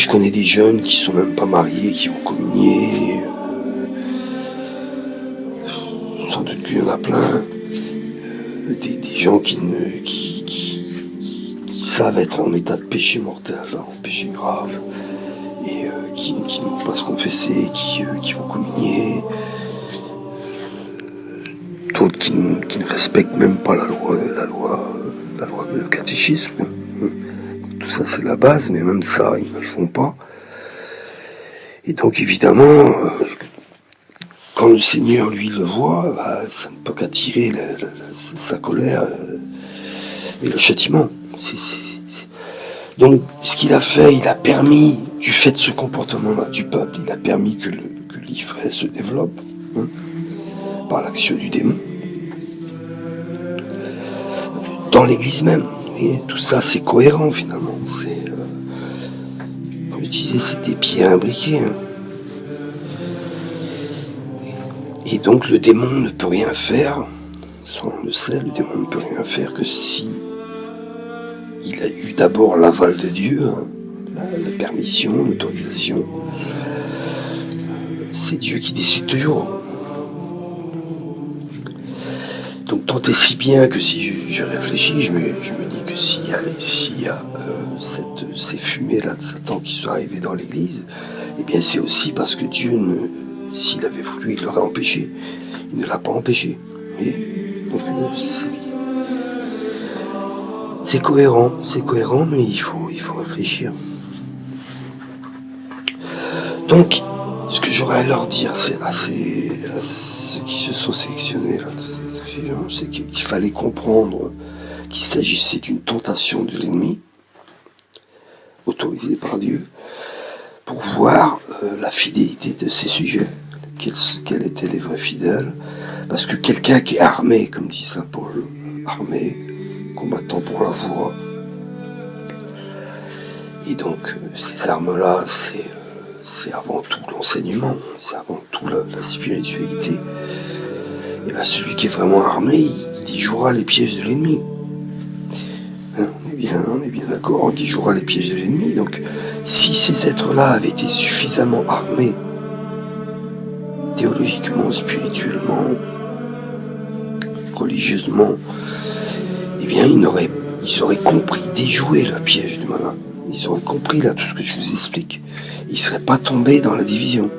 connais des jeunes qui sont même pas mariés, qui vont communier, sans doute qu'il y en a plein, des gens qui savent être en état de péché mortel, en péché grave, et qui ne vont pas se confesser, qui vont communier, d'autres qui ne respectent même pas la loi, le catéchisme. Tout ça c'est la base, mais même ça ils ne le font pas. Et donc évidemment, quand le Seigneur lui le voit, ça ne peut qu'attirer sa colère et le châtiment. Donc ce qu'il a fait, il a permis, du fait de ce comportement-là du peuple, il a permis que l'ivraie se développe, par l'action du démon, dans l'église même. Et tout ça c'est cohérent finalement. Comme je disais, c'est des pierres imbriquées. Et donc le démon ne peut rien faire, ça on le sait, le démon ne peut rien faire que si il a eu d'abord l'aval de Dieu, la permission, l'autorisation. C'est Dieu qui décide toujours. Donc tant et si bien que si je réfléchis, je me dis que s'il y a ces fumées-là de Satan qui sont arrivées dans l'église, eh bien c'est aussi parce que Dieu, s'il avait voulu, il l'aurait empêché. Il ne l'a pas empêché. Vous voyez ? Donc c'est cohérent, mais il faut réfléchir. Donc, ce que j'aurais à leur dire, c'est à ceux qui se sont sélectionnés là, c'est qu'il fallait comprendre qu'il s'agissait d'une tentation de l'ennemi, autorisée par Dieu, pour voir la fidélité de ses sujets, quels étaient les vrais fidèles, parce que quelqu'un qui est armé, comme dit saint Paul, armé, combattant pour la foi, et donc ces armes-là, c'est avant tout l'enseignement, c'est avant tout la spiritualité. Et bien celui qui est vraiment armé, il jouera les pièges de l'ennemi. Hein, on est bien d'accord, il jouera les pièges de l'ennemi. Donc si ces êtres-là avaient été suffisamment armés, théologiquement, spirituellement, religieusement, eh bien ils auraient compris déjouer le piège du malin. Ils auraient compris là tout ce que je vous explique. Ils ne seraient pas tombés dans la division.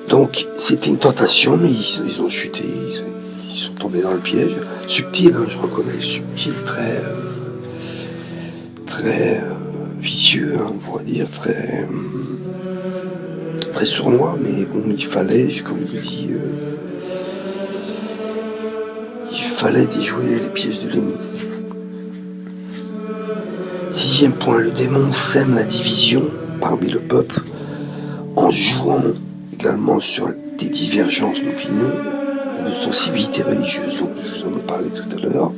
Donc c'était une tentation, mais ils ont chuté, ils sont tombés dans le piège. Subtil, hein, je reconnais, subtil, très vicieux, hein, on pourrait dire, très sournois, mais bon, il fallait, comme je vous dis, il fallait déjouer les pièges de l'ennemi. 6e point, le démon sème la division parmi le peuple en jouant également sur des divergences d'opinion et de sensibilité religieuse. Donc, je vous en ai parlé tout à l'heure.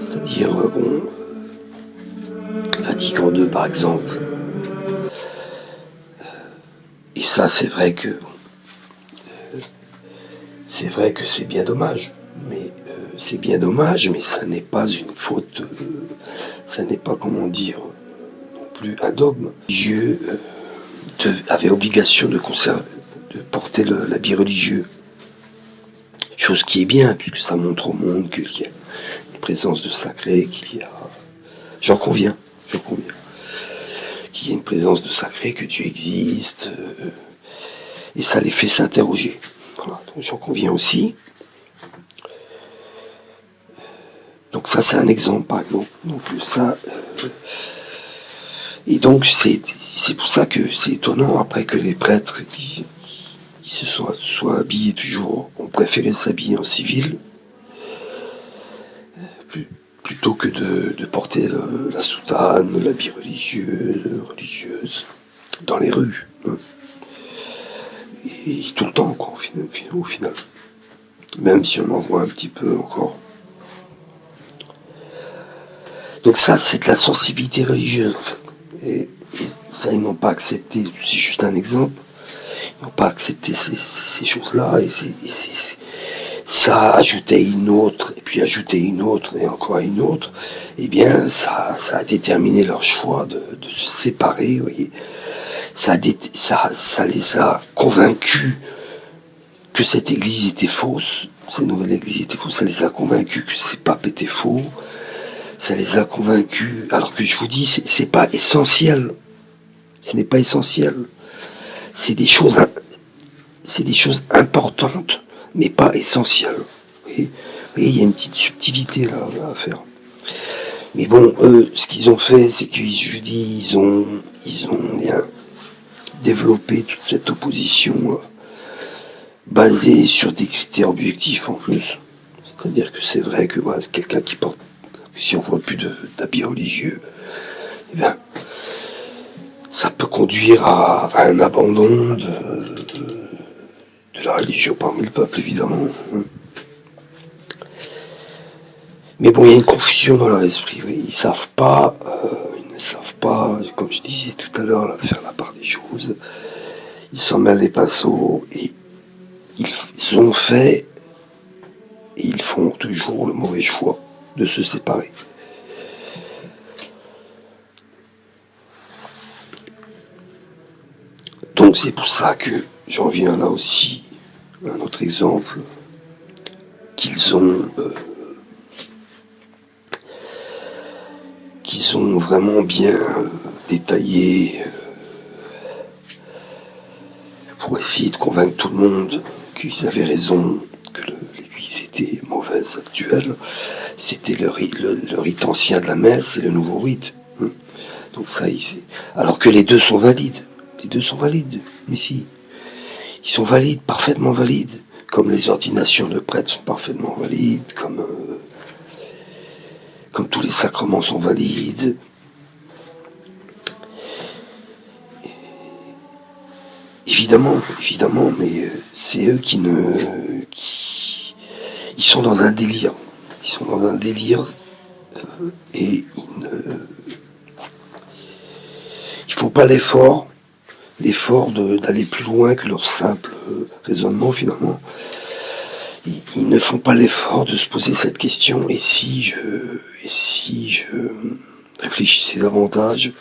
C'est-à-dire, Vatican II par exemple. Et ça, c'est vrai que c'est bien dommage. Mais c'est bien dommage, mais ça n'est pas une faute, ça n'est pas, comment dire, non plus un dogme. Dieu avait obligation de porter l'habit religieux. Chose qui est bien, puisque ça montre au monde qu'il y a une présence de sacré, qu'il y a... J'en conviens, qu'il y a une présence de sacré, que Dieu existe, et ça les fait s'interroger. Voilà, donc j'en conviens aussi. Donc ça, c'est un exemple, par exemple. Donc ça, et donc c'est pour ça que c'est étonnant après que les prêtres ils se soient habillés toujours, ont préféré s'habiller en civil plutôt que de porter la soutane, l'habit religieuse dans les rues. Hein. Et tout le temps, quoi, au final. Même si on en voit un petit peu encore. Donc ça, c'est de la sensibilité religieuse, en fait. Et ça, ils n'ont pas accepté, c'est juste un exemple, ils n'ont pas accepté ces choses-là, et ça a ajouté une autre, et puis ajouté une autre, et encore une autre, eh bien, ça a déterminé leur choix de se séparer, vous voyez. Ça les a convaincus que cette église était fausse, cette nouvelle église était fausse, ça les a convaincus que ces papes étaient faux, ça les a convaincus, alors que je vous dis, c'est pas essentiel. Ce n'est pas essentiel. C'est des choses importantes, mais pas essentielles. Vous voyez, il y a une petite subtilité là à faire. Mais bon, ce qu'ils ont fait, c'est que je dis, ils ont bien développé toute cette opposition basée sur des critères objectifs en plus. C'est-à-dire que c'est vrai que c'est quelqu'un qui porte, si on voit plus d'habits religieux, eh bien, ça peut conduire à un abandon de la religion parmi le peuple, évidemment. Mais bon, il y a une confusion dans leur esprit. Oui. Ils ne savent pas, comme je disais tout à l'heure, faire la part des choses. Ils s'en mêlent les pinceaux et ils ont fait et ils font toujours le mauvais choix de se séparer. Donc c'est pour ça que j'en viens là aussi à un autre exemple qu'ils ont vraiment bien détaillé pour essayer de convaincre tout le monde qu'ils avaient raison, que l'église était mauvaise actuelle. C'était le rite ancien de la messe et le nouveau rite. Donc ça, alors que les deux sont valides. Les deux sont valides, mais si. ils sont valides, parfaitement valides, comme les ordinations de prêtres sont parfaitement valides, comme tous les sacrements sont valides. Évidemment, mais c'est eux ils sont dans un délire. Ils sont dans un délire et ils font pas l'effort d'aller plus loin que leur simple raisonnement finalement. Ils ne font pas l'effort de se poser cette question, et si je réfléchissais davantage,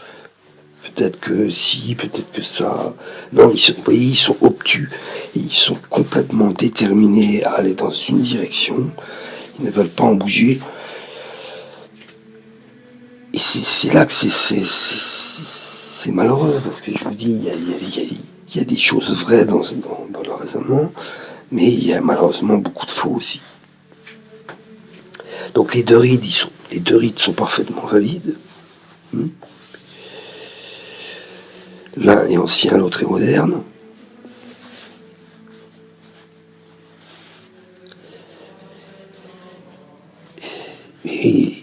peut-être que si, peut-être que ça. Non, vous voyez, ils sont obtus, et ils sont complètement déterminés à aller dans une direction, ils ne veulent pas en bouger. Et c'est là que c'est malheureux, parce que je vous dis, il y a des choses vraies dans leur raisonnement, mais il y a malheureusement beaucoup de faux aussi. Donc les deux rites sont parfaitement valides. L'un est ancien, l'autre est moderne. Et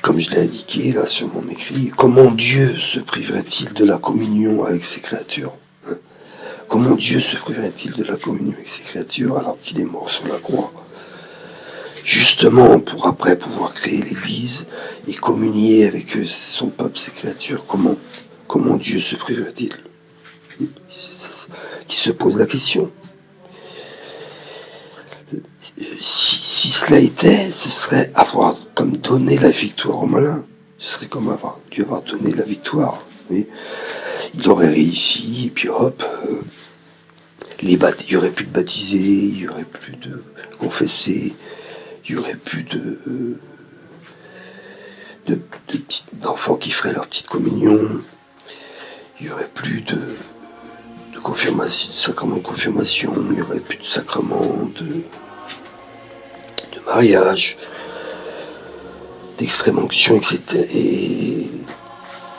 comme je l'ai indiqué là sur mon écrit, comment Dieu se priverait-il de la communion avec ses créatures ? Comment Dieu se priverait-il de la communion avec ses créatures alors qu'il est mort sur la croix ? Justement pour après pouvoir créer l'Église et communier avec son peuple, ses créatures. Comment Dieu se priverait-il ? Qui se pose la question. Si cela était, ce serait avoir comme donné la victoire aux malins. Ce serait comme Dieu avoir donné la victoire. Oui. Il aurait réussi, et puis hop, il n'y aurait plus de baptisés, il n'y aurait plus de confessés, il n'y aurait plus d'enfants qui feraient leur petite communion, il n'y aurait plus de confirmation, sacrement de confirmation, il n'y aurait plus de sacrement de mariage, d'extrême onction, etc. Et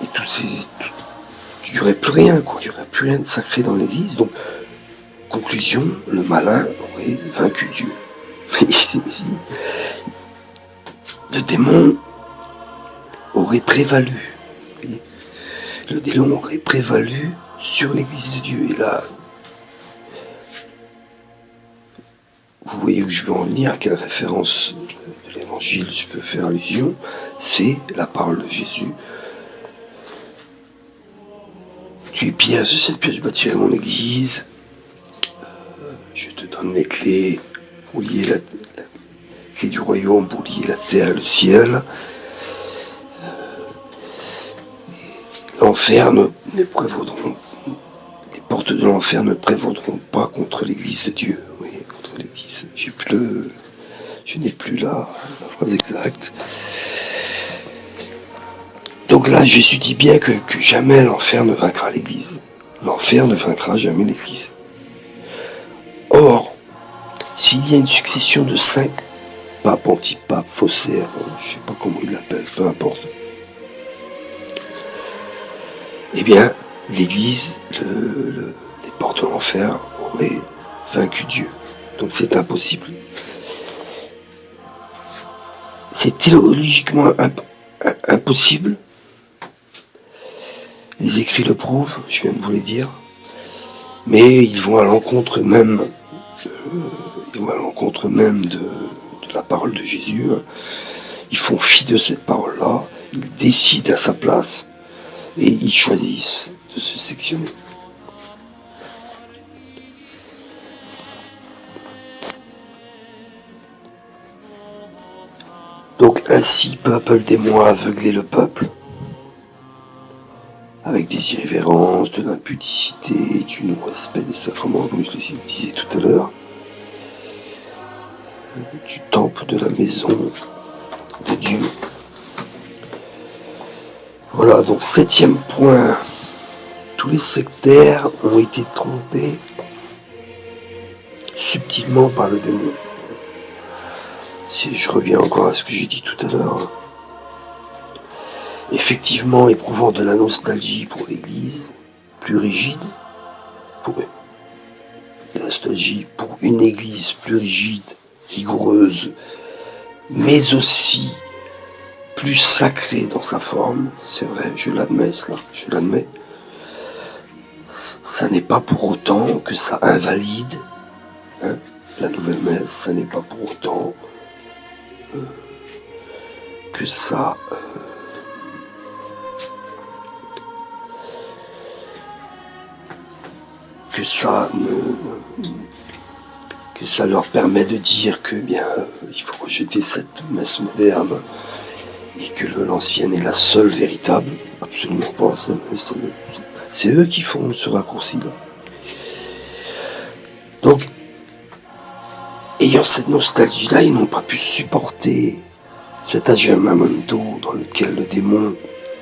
il n'y aurait plus rien, quoi. Il n'y aurait plus rien de sacré dans l'Église. Donc, conclusion, le malin aurait vaincu Dieu. Mais le démon aurait prévalu. Le démon aurait prévalu sur l'Église de Dieu. Et là, vous voyez où je veux en venir, à quelle référence de l'Évangile je peux faire allusion. C'est la parole de Jésus. Tu es Pierre, sur cette pierre je bâtirai mon Église. Je te donne les clés pour lier la clé du royaume, pour lier la terre et le ciel. L'enfer ne prévaudront. Les portes de l'enfer ne prévaudront pas contre l'Église de Dieu. Oui, contre l'Église. Je n'ai plus la phrase exacte. Donc là, Jésus dit bien que jamais l'enfer ne vaincra l'Église. L'enfer ne vaincra jamais l'Église. Or, s'il y a une succession de 5 papes, antipapes, faussaires, je ne sais pas comment ils l'appellent, peu importe, eh bien, l'Église, les portes de l'enfer auraient vaincu Dieu. Donc c'est impossible. C'est théologiquement impossible. Les écrits le prouvent, je viens de vous les dire. Mais ils vont à l'encontre même, de la parole de Jésus. Ils font fi de cette parole-là. Ils décident à sa place et ils choisissent de se sectionner. Donc ainsi peu à peu le démon a aveuglé le peuple avec des irrévérences, de l'impudicité, du non-respect des sacrements, comme je le disais tout à l'heure, du temple de la maison de Dieu. Voilà, donc 7e point, tous les sectaires ont été trompés subtilement par le démon. Si je reviens encore à ce que j'ai dit tout à l'heure, effectivement éprouvant de la nostalgie pour l'Église, plus rigide, nostalgie pour une église plus rigide, rigoureuse, mais aussi plus sacrée dans sa forme. C'est vrai, je l'admets cela, je l'admets. Ça n'est pas pour autant que ça invalide la nouvelle messe, ça n'est pas pour autant que ça leur permet de dire que bien il faut rejeter cette messe moderne et que l'ancienne est la seule véritable. Absolument pas. C'est eux qui font ce raccourci-là. Donc, ayant cette nostalgie-là, ils n'ont pas pu supporter cet aggiornamento dans lequel le démon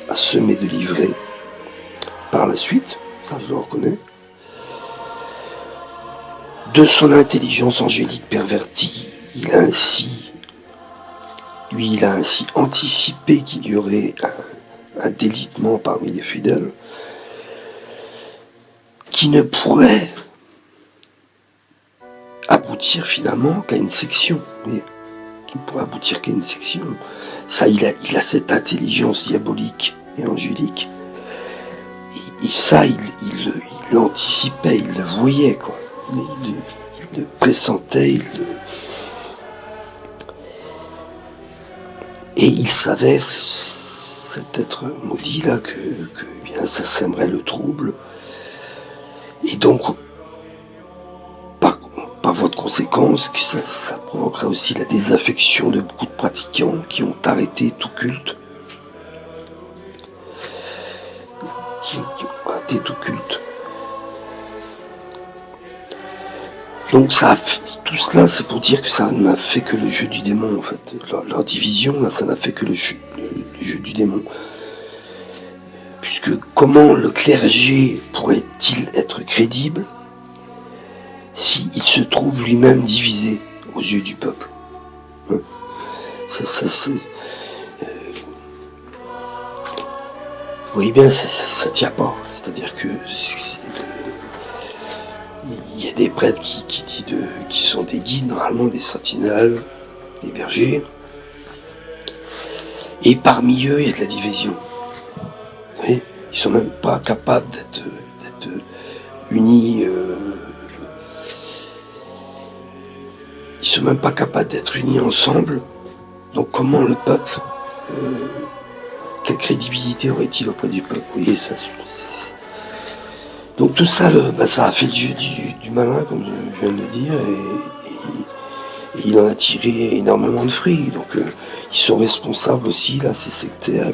a semé de livrées par la suite, ça je le reconnais, de son intelligence angélique pervertie. Il a ainsi anticipé qu'il y aurait un délitement parmi les fidèles qui ne pourrait aboutir finalement qu'à une section. Qui ne pourrait aboutir qu'à une section. Ça, il a cette intelligence diabolique et angélique. Et ça, il l'anticipait, il le voyait, quoi. Il le pressentait, et il savait, cet être maudit là, que bien ça sèmerait le trouble. Et donc, par voie de conséquence, que ça provoquerait aussi la désaffection de beaucoup de pratiquants qui ont arrêté tout culte. Donc tout cela, c'est pour dire que ça n'a fait que le jeu du démon, en fait. Leur division, là, ça n'a fait que le jeu du démon. Puisque comment le clergé pourrait-il être crédible s'il se trouve lui-même divisé aux yeux du peuple? Vous voyez bien, ça tient pas. C'est-à-dire que il y a des prêtres qui sont des guides, normalement des sentinelles, des bergers. Et parmi eux, il y a de la division. Vous voyez, ils sont même pas capables d'être unis. Ils sont même pas capables d'être unis ensemble. Donc comment le peuple, quelle crédibilité aurait-il auprès du peuple? Vous voyez, ça. Donc tout ça, ça a fait le jeu du malin, comme je viens de le dire, et il en a tiré énormément de fruits. Donc ils sont responsables aussi, là, ces sectaires,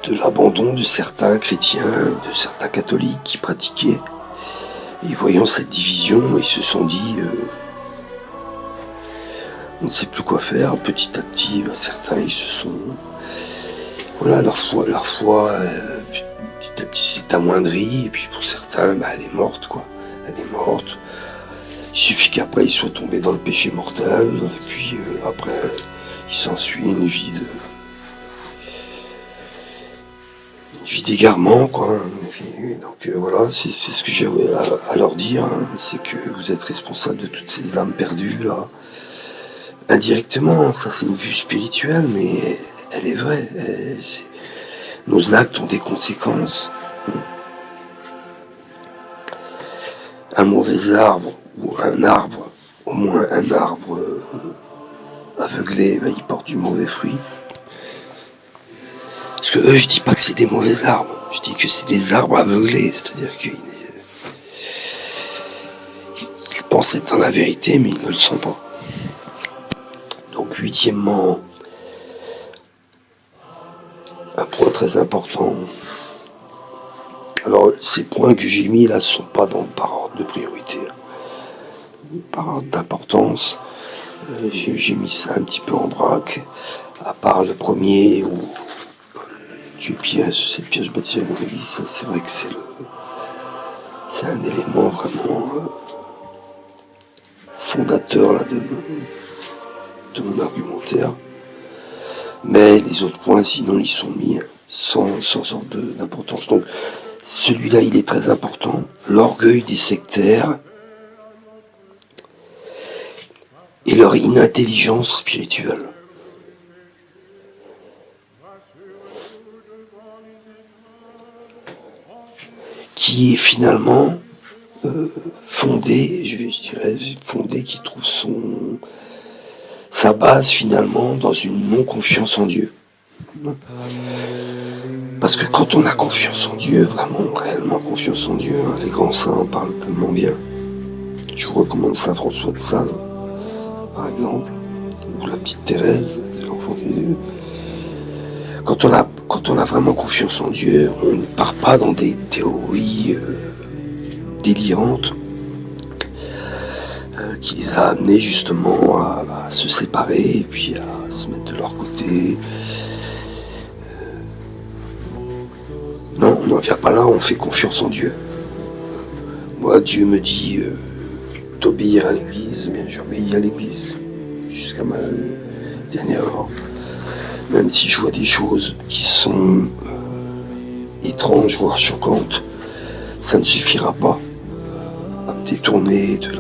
de l'abandon de certains chrétiens, de certains catholiques qui pratiquaient. Et voyant cette division, ils se sont dit, on ne sait plus quoi faire. Petit à petit, certains, ils se sont... Voilà, leur foi petit à petit s'est amoindrie, et puis pour certains, elle est morte, quoi. Elle est morte. Il suffit qu'après ils soient tombés dans le péché mortel, et puis après, il s'ensuit une vie d'égarement, quoi. Donc voilà, c'est ce que j'ai à leur dire, hein, c'est que vous êtes responsable de toutes ces âmes perdues, là. Indirectement, ça c'est une vue spirituelle, mais elle est vraie. Nos actes ont des conséquences. Un mauvais arbre, ou un arbre, au moins un arbre aveuglé, il porte du mauvais fruit. Parce que je dis pas que c'est des mauvais arbres, je dis que c'est des arbres aveuglés, c'est-à-dire qu'ils pensent être dans la vérité, mais ils ne le sont pas. Donc, huitièmement, un point très important. Alors, ces points que j'ai mis là ne sont pas par ordre de priorité, par ordre d'importance. J'ai mis ça un petit peu en vrac, à part le premier où tu es piège, cette piège bâtie à l'église. C'est vrai que c'est un élément vraiment fondateur là, de mon argumentaire. Mais les autres points, sinon, ils sont mis sans ordre d'importance. Donc, Celui-là, il est très important. L'orgueil des sectaires et leur inintelligence spirituelle. Qui est finalement fondé, qui trouve sa base finalement dans une non-confiance en Dieu. Parce que quand on a confiance en Dieu, vraiment, réellement confiance en Dieu, les grands saints en parlent tellement bien. Je vous recommande Saint François de Sales, par exemple, ou la petite Thérèse, l'enfant de Dieu. Quand on a vraiment confiance en Dieu, on ne part pas dans des théories délirantes qui les a amenés justement à se séparer et puis à se mettre de leur côté. Non, on n'en vient pas là, on fait confiance en Dieu. Moi, Dieu me dit d'obéir à l'Église, bien j'obéis à l'Église jusqu'à ma dernière heure. Même si je vois des choses qui sont étranges, voire choquantes, ça ne suffira pas à me détourner de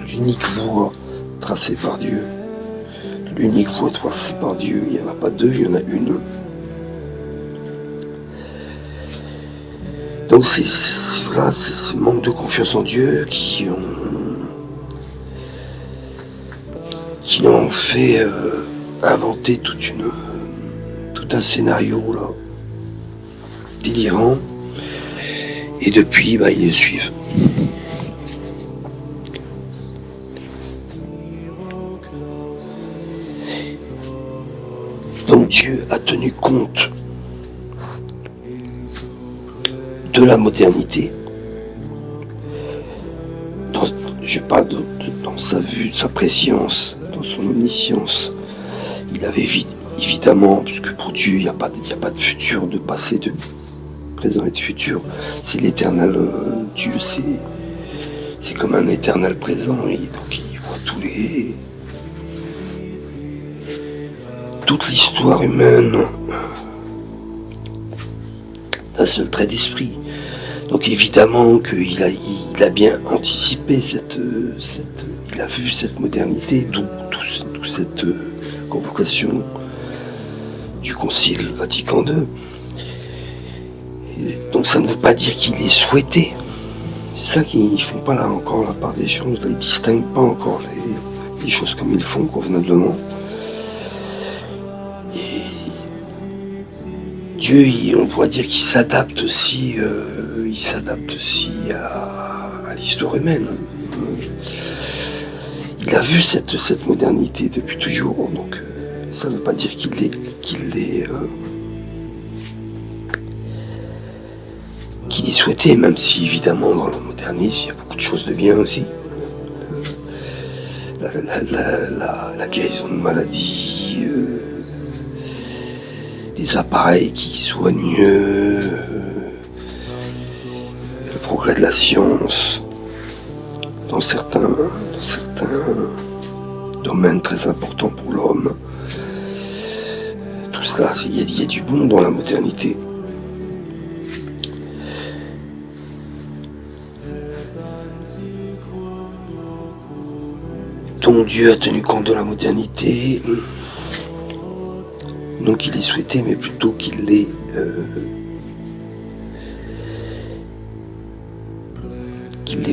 l'unique voie tracée par Dieu. L'unique voie tracée par Dieu, il n'y en a pas deux, il y en a une. Donc c'est ce manque de confiance en Dieu qui ont fait inventer tout un scénario là, délirant, et depuis ils le suivent. Donc Dieu a tenu compte de la modernité. Je parle dans sa vue, sa préscience, dans son omniscience. Il avait évidemment, puisque pour Dieu, il n'y a pas de futur, de passé, de présent et de futur. C'est l'éternel Dieu, c'est comme un éternel présent. Et donc il voit toute l'histoire humaine d'un seul trait d'esprit. Donc évidemment qu'il a bien anticipé il a vu cette modernité, d'où cette convocation du Concile Vatican II. Et donc ça ne veut pas dire qu'il est souhaité. C'est ça qu'ils ne font pas là encore la part des choses. Là, ils ne distinguent pas encore les choses comme ils font convenablement. Et Dieu, on pourrait dire qu'il s'adapte aussi, à l'histoire humaine. Il a vu cette modernité depuis toujours, donc ça ne veut pas dire qu'il est souhaité, même si évidemment dans le modernisme il y a beaucoup de choses de bien aussi. La guérison de maladies, des appareils qui soignent, le progrès de la science dans certains domaines très importants pour l'homme. Tout cela, il y a du bon dans la modernité. Donc Dieu a tenu compte de la modernité, non qu'il ait souhaité, mais plutôt qu'il ait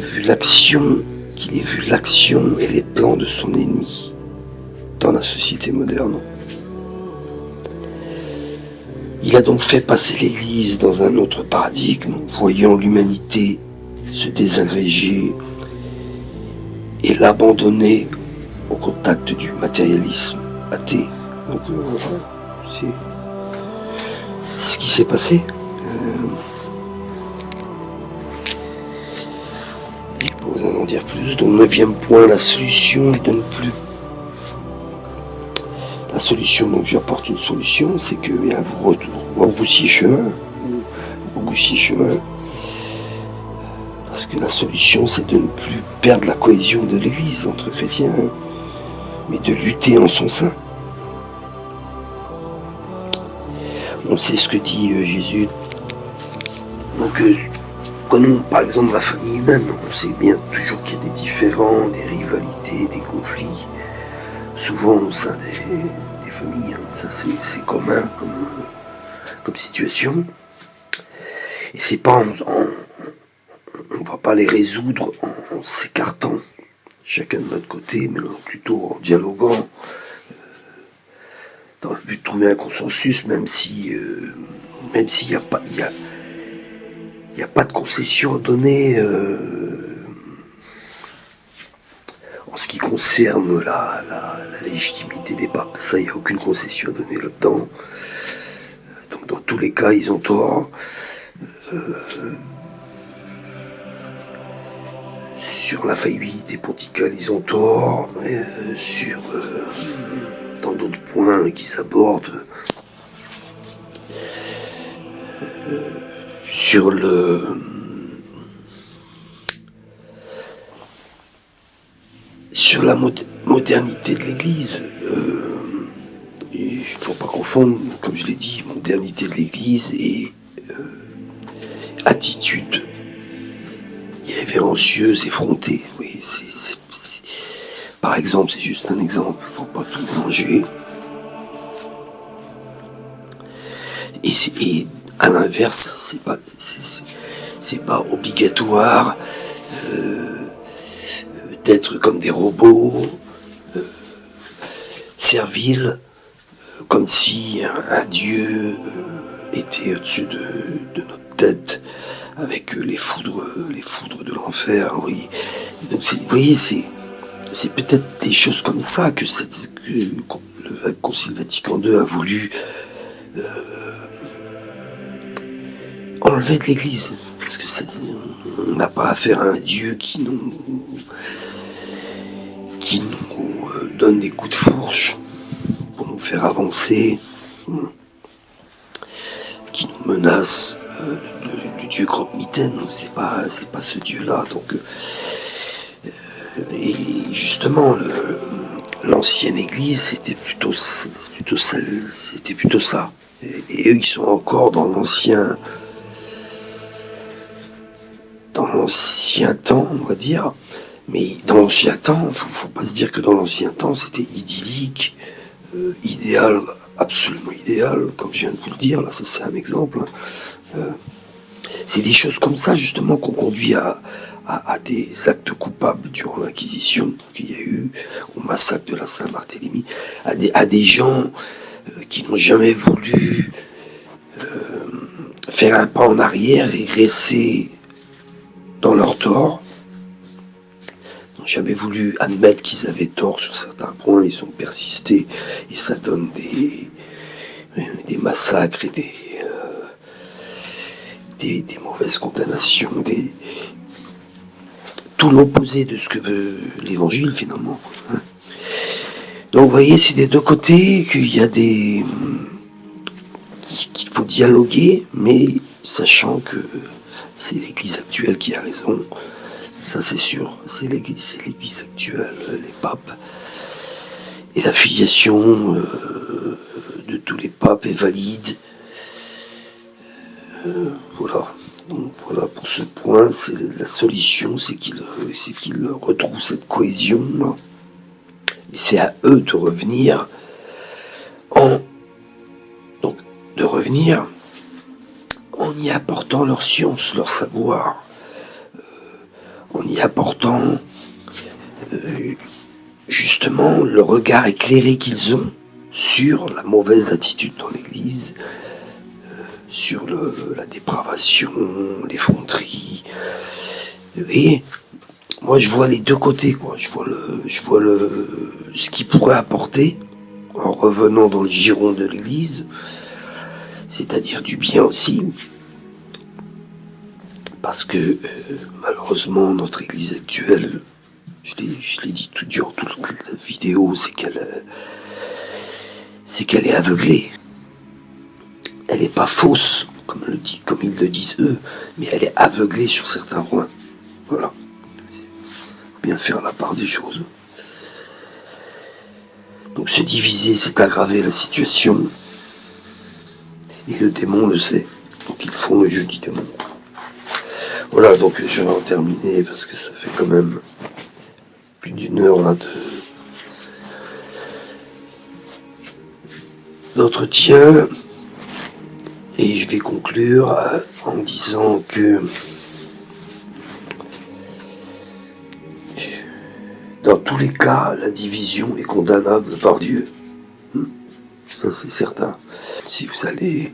vu l'action et les plans de son ennemi dans la société moderne. Il a donc fait passer l'Église dans un autre paradigme, voyant l'humanité se désagréger et l'abandonner au contact du matérialisme athée. Donc c'est ce qui s'est passé. Je peux vous en dire plus. Donc 9e point, la solution ne donne plus. La solution, donc j'apporte une solution, c'est que vous rebroussiez chemin. Parce que la solution, c'est de ne plus perdre la cohésion de l'Église entre chrétiens, mais de lutter en son sein. On sait ce que dit Jésus. que, prenons par exemple la famille humaine, on sait bien toujours qu'il y a des différends, des rivalités, des conflits, souvent au sein des familles, hein. Ça c'est commun comme situation. Et c'est pas on va pas les résoudre en s'écartant chacun de notre côté, mais plutôt en dialoguant, dans le but de trouver un consensus, même s'il n'y a pas de concession à donner en ce qui concerne la légitimité des papes. Ça, il n'y a aucune concession à donner là-dedans. Donc dans tous les cas, ils ont tort. Sur l'infaillibilité ponticale, ils ont tort. Dans d'autres points qu'ils abordent, sur la modernité de l'Église, il ne faut pas confondre, comme je l'ai dit, modernité de l'Église et attitude irrévérencieuse, effrontée. Oui, par exemple, c'est juste un exemple, il ne faut pas tout mélanger. Et à l'inverse, c'est pas obligatoire d'être comme des robots, serviles, comme si un Dieu était au-dessus de notre tête, avec les foudres de l'enfer. Oui. Donc vous voyez, c'est peut-être des choses comme ça que le Concile Vatican II a voulu enlever de l'Église, parce que on n'a pas affaire à un Dieu qui nous donne des coups de fourche pour nous faire avancer, qui nous menace, le Dieu croque-mitaine. C'est pas ce Dieu-là. Donc et justement, l'ancienne Église, c'était plutôt ça. Et eux, ils sont encore dans l'ancien temps, on va dire. Mais dans l'ancien temps, faut pas se dire que dans l'ancien temps, c'était idyllique, idéal, absolument idéal, comme je viens de vous le dire. Là, ça c'est un exemple. C'est des choses comme ça, justement, qu'on conduit à des actes coupables durant l'Inquisition qu'il y a eu, au massacre de la Saint-Barthélemy, à des gens qui n'ont jamais voulu faire un pas en arrière, régresser dans leur tort, n'ont jamais voulu admettre qu'ils avaient tort sur certains points, ils ont persisté, et ça donne des massacres et des mauvaises condamnations, tout l'opposé de ce que veut l'Évangile finalement. Donc vous voyez, c'est des deux côtés qu'il y a qu'il faut dialoguer, mais sachant que c'est l'Église actuelle qui a raison, ça c'est sûr, c'est l'Église actuelle, les papes, et la filiation de tous les papes est valide. Voilà. Donc voilà, pour ce point, c'est la solution, c'est qu'ils retrouvent cette cohésion là. Et c'est à eux de revenir en y apportant leur science, leur savoir, en y apportant justement le regard éclairé qu'ils ont sur la mauvaise attitude dans l'Église, sur la dépravation, l'effronterie. Et moi je vois les deux côtés, quoi. Je vois ce qu'il pourrait apporter en revenant dans le giron de l'Église, c'est-à-dire du bien aussi, parce que malheureusement notre Église actuelle, je l'ai dit tout durant toute la vidéo, c'est qu'elle est aveuglée. Elle n'est pas fausse, comme ils le disent eux, mais elle est aveuglée sur certains points. Voilà. Faut bien faire la part des choses. Donc se diviser, c'est aggraver la situation. Et le démon le sait. Donc ils font le jeu du démon. Voilà, donc je vais en terminer parce que ça fait quand même plus d'une heure là d'entretien. Et je vais conclure en disant que dans tous les cas, la division est condamnable par Dieu. Ça, c'est certain. Si vous allez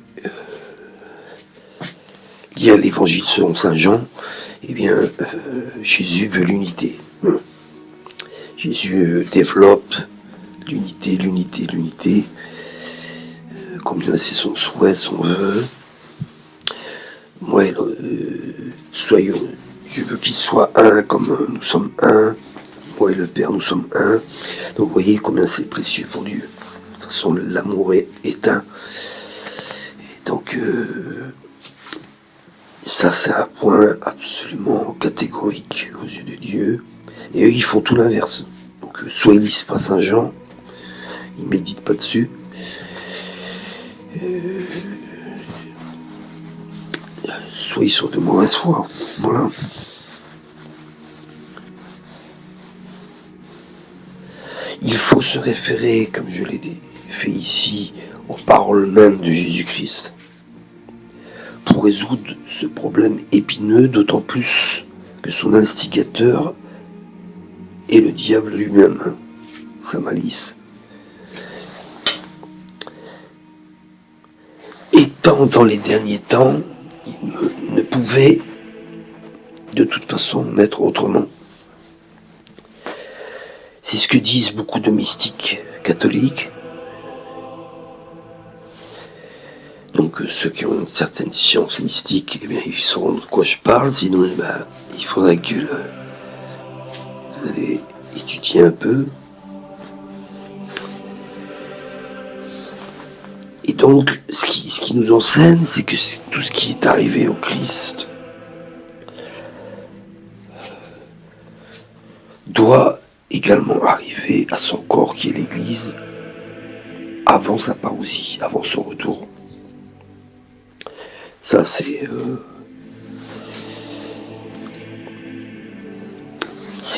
lire l'évangile selon saint Jean, eh bien, Jésus veut l'unité. Jésus développe l'unité. Combien c'est son souhait, son vœu. Moi, je veux qu'il soit un comme nous sommes un. Moi et le Père, nous sommes un. Donc vous voyez combien c'est précieux pour Dieu. De toute façon, l'amour est un. Et donc, ça c'est un point absolument catégorique aux yeux de Dieu. Et eux, ils font tout l'inverse. Donc, soit ils lisent pas Saint Jean, ils méditent pas dessus. Soit ils sont de mauvaise foi. Voilà. Il faut se référer, comme je l'ai fait ici, aux paroles mêmes de Jésus-Christ pour résoudre ce problème épineux, d'autant plus que son instigateur est le diable lui-même, sa malice. Étant dans les derniers temps, il ne pouvait de toute façon n'être autrement. C'est ce que disent beaucoup de mystiques catholiques. Donc ceux qui ont une certaine science mystique, eh bien, ils sauront de quoi je parle, sinon il faudrait que vous allez étudier un peu. Et donc, ce qui nous enseigne, c'est que tout ce qui est arrivé au Christ doit également arriver à son corps qui est l'Église avant sa parousie, avant son retour. Ça c'est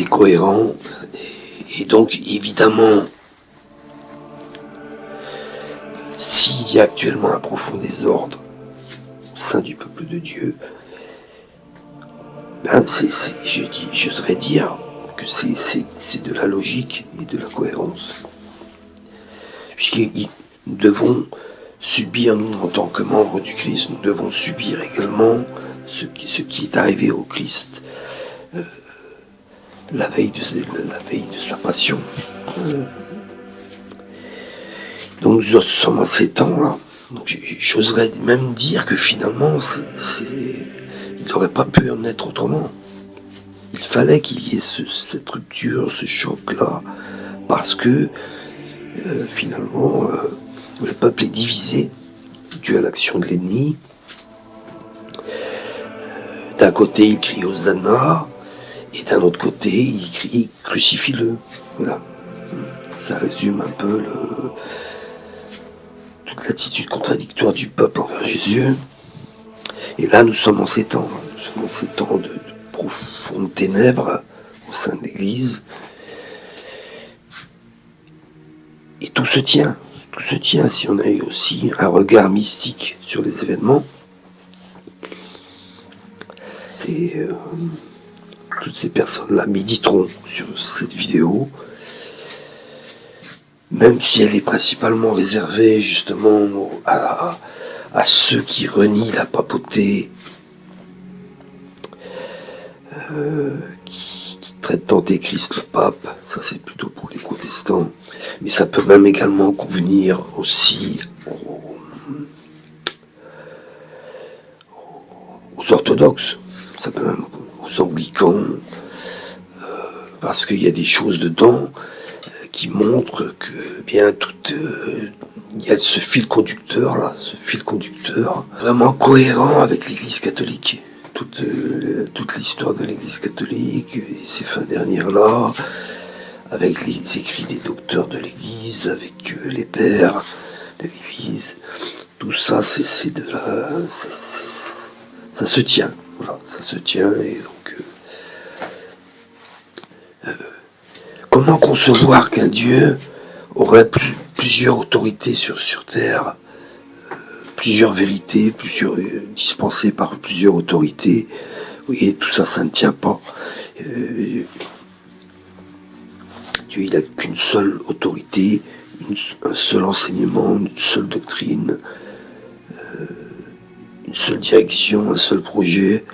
cohérent et donc évidemment s'il y a actuellement un profond désordre au sein du peuple de Dieu, j'oserais dire que c'est de la logique et de la cohérence. Puisque nous devons subir, nous en tant que membres du Christ, nous devons subir également ce qui est arrivé au Christ la veille de sa passion. Donc nous sommes en ces temps-là. Donc j'oserais même dire que finalement, il n'aurait pas pu en être autrement. Il fallait qu'il y ait cette rupture, ce choc-là, parce que finalement, le peuple est divisé dû à l'action de l'ennemi. D'un côté, il crie Hosanna, et d'un autre côté, il crie crucifie-le. Voilà. Ça résume un peu toute l'attitude contradictoire du peuple envers Jésus. Et là, nous sommes en ces temps. Nous sommes en ces temps de profondes ténèbres au sein de l'Église. Et tout se tient si on a eu aussi un regard mystique sur les événements. Et toutes ces personnes-là méditeront sur cette vidéo, même si elle est principalement réservée justement à ceux qui renient la papauté, qui traitent d'antéchrist le pape. Ça c'est plutôt pour les protestants, mais ça peut même également convenir aussi aux orthodoxes, ça peut même aux anglicans, parce qu'il y a des choses dedans qui montrent que bien il y a ce fil conducteur là, vraiment cohérent avec l'Église catholique. Toute l'histoire de l'Église catholique et ces fins dernières là, avec les écrits des docteurs de l'Église, avec les pères de l'Église, tout ça ça se tient. Voilà, ça se tient. Et donc, comment concevoir qu'un Dieu aurait plusieurs autorités sur Terre, plusieurs vérités, dispensées par plusieurs autorités? Oui, tout ça, ça ne tient pas. Dieu, il n'a qu'une seule autorité, un seul enseignement, une seule doctrine, une seule direction, un seul projet.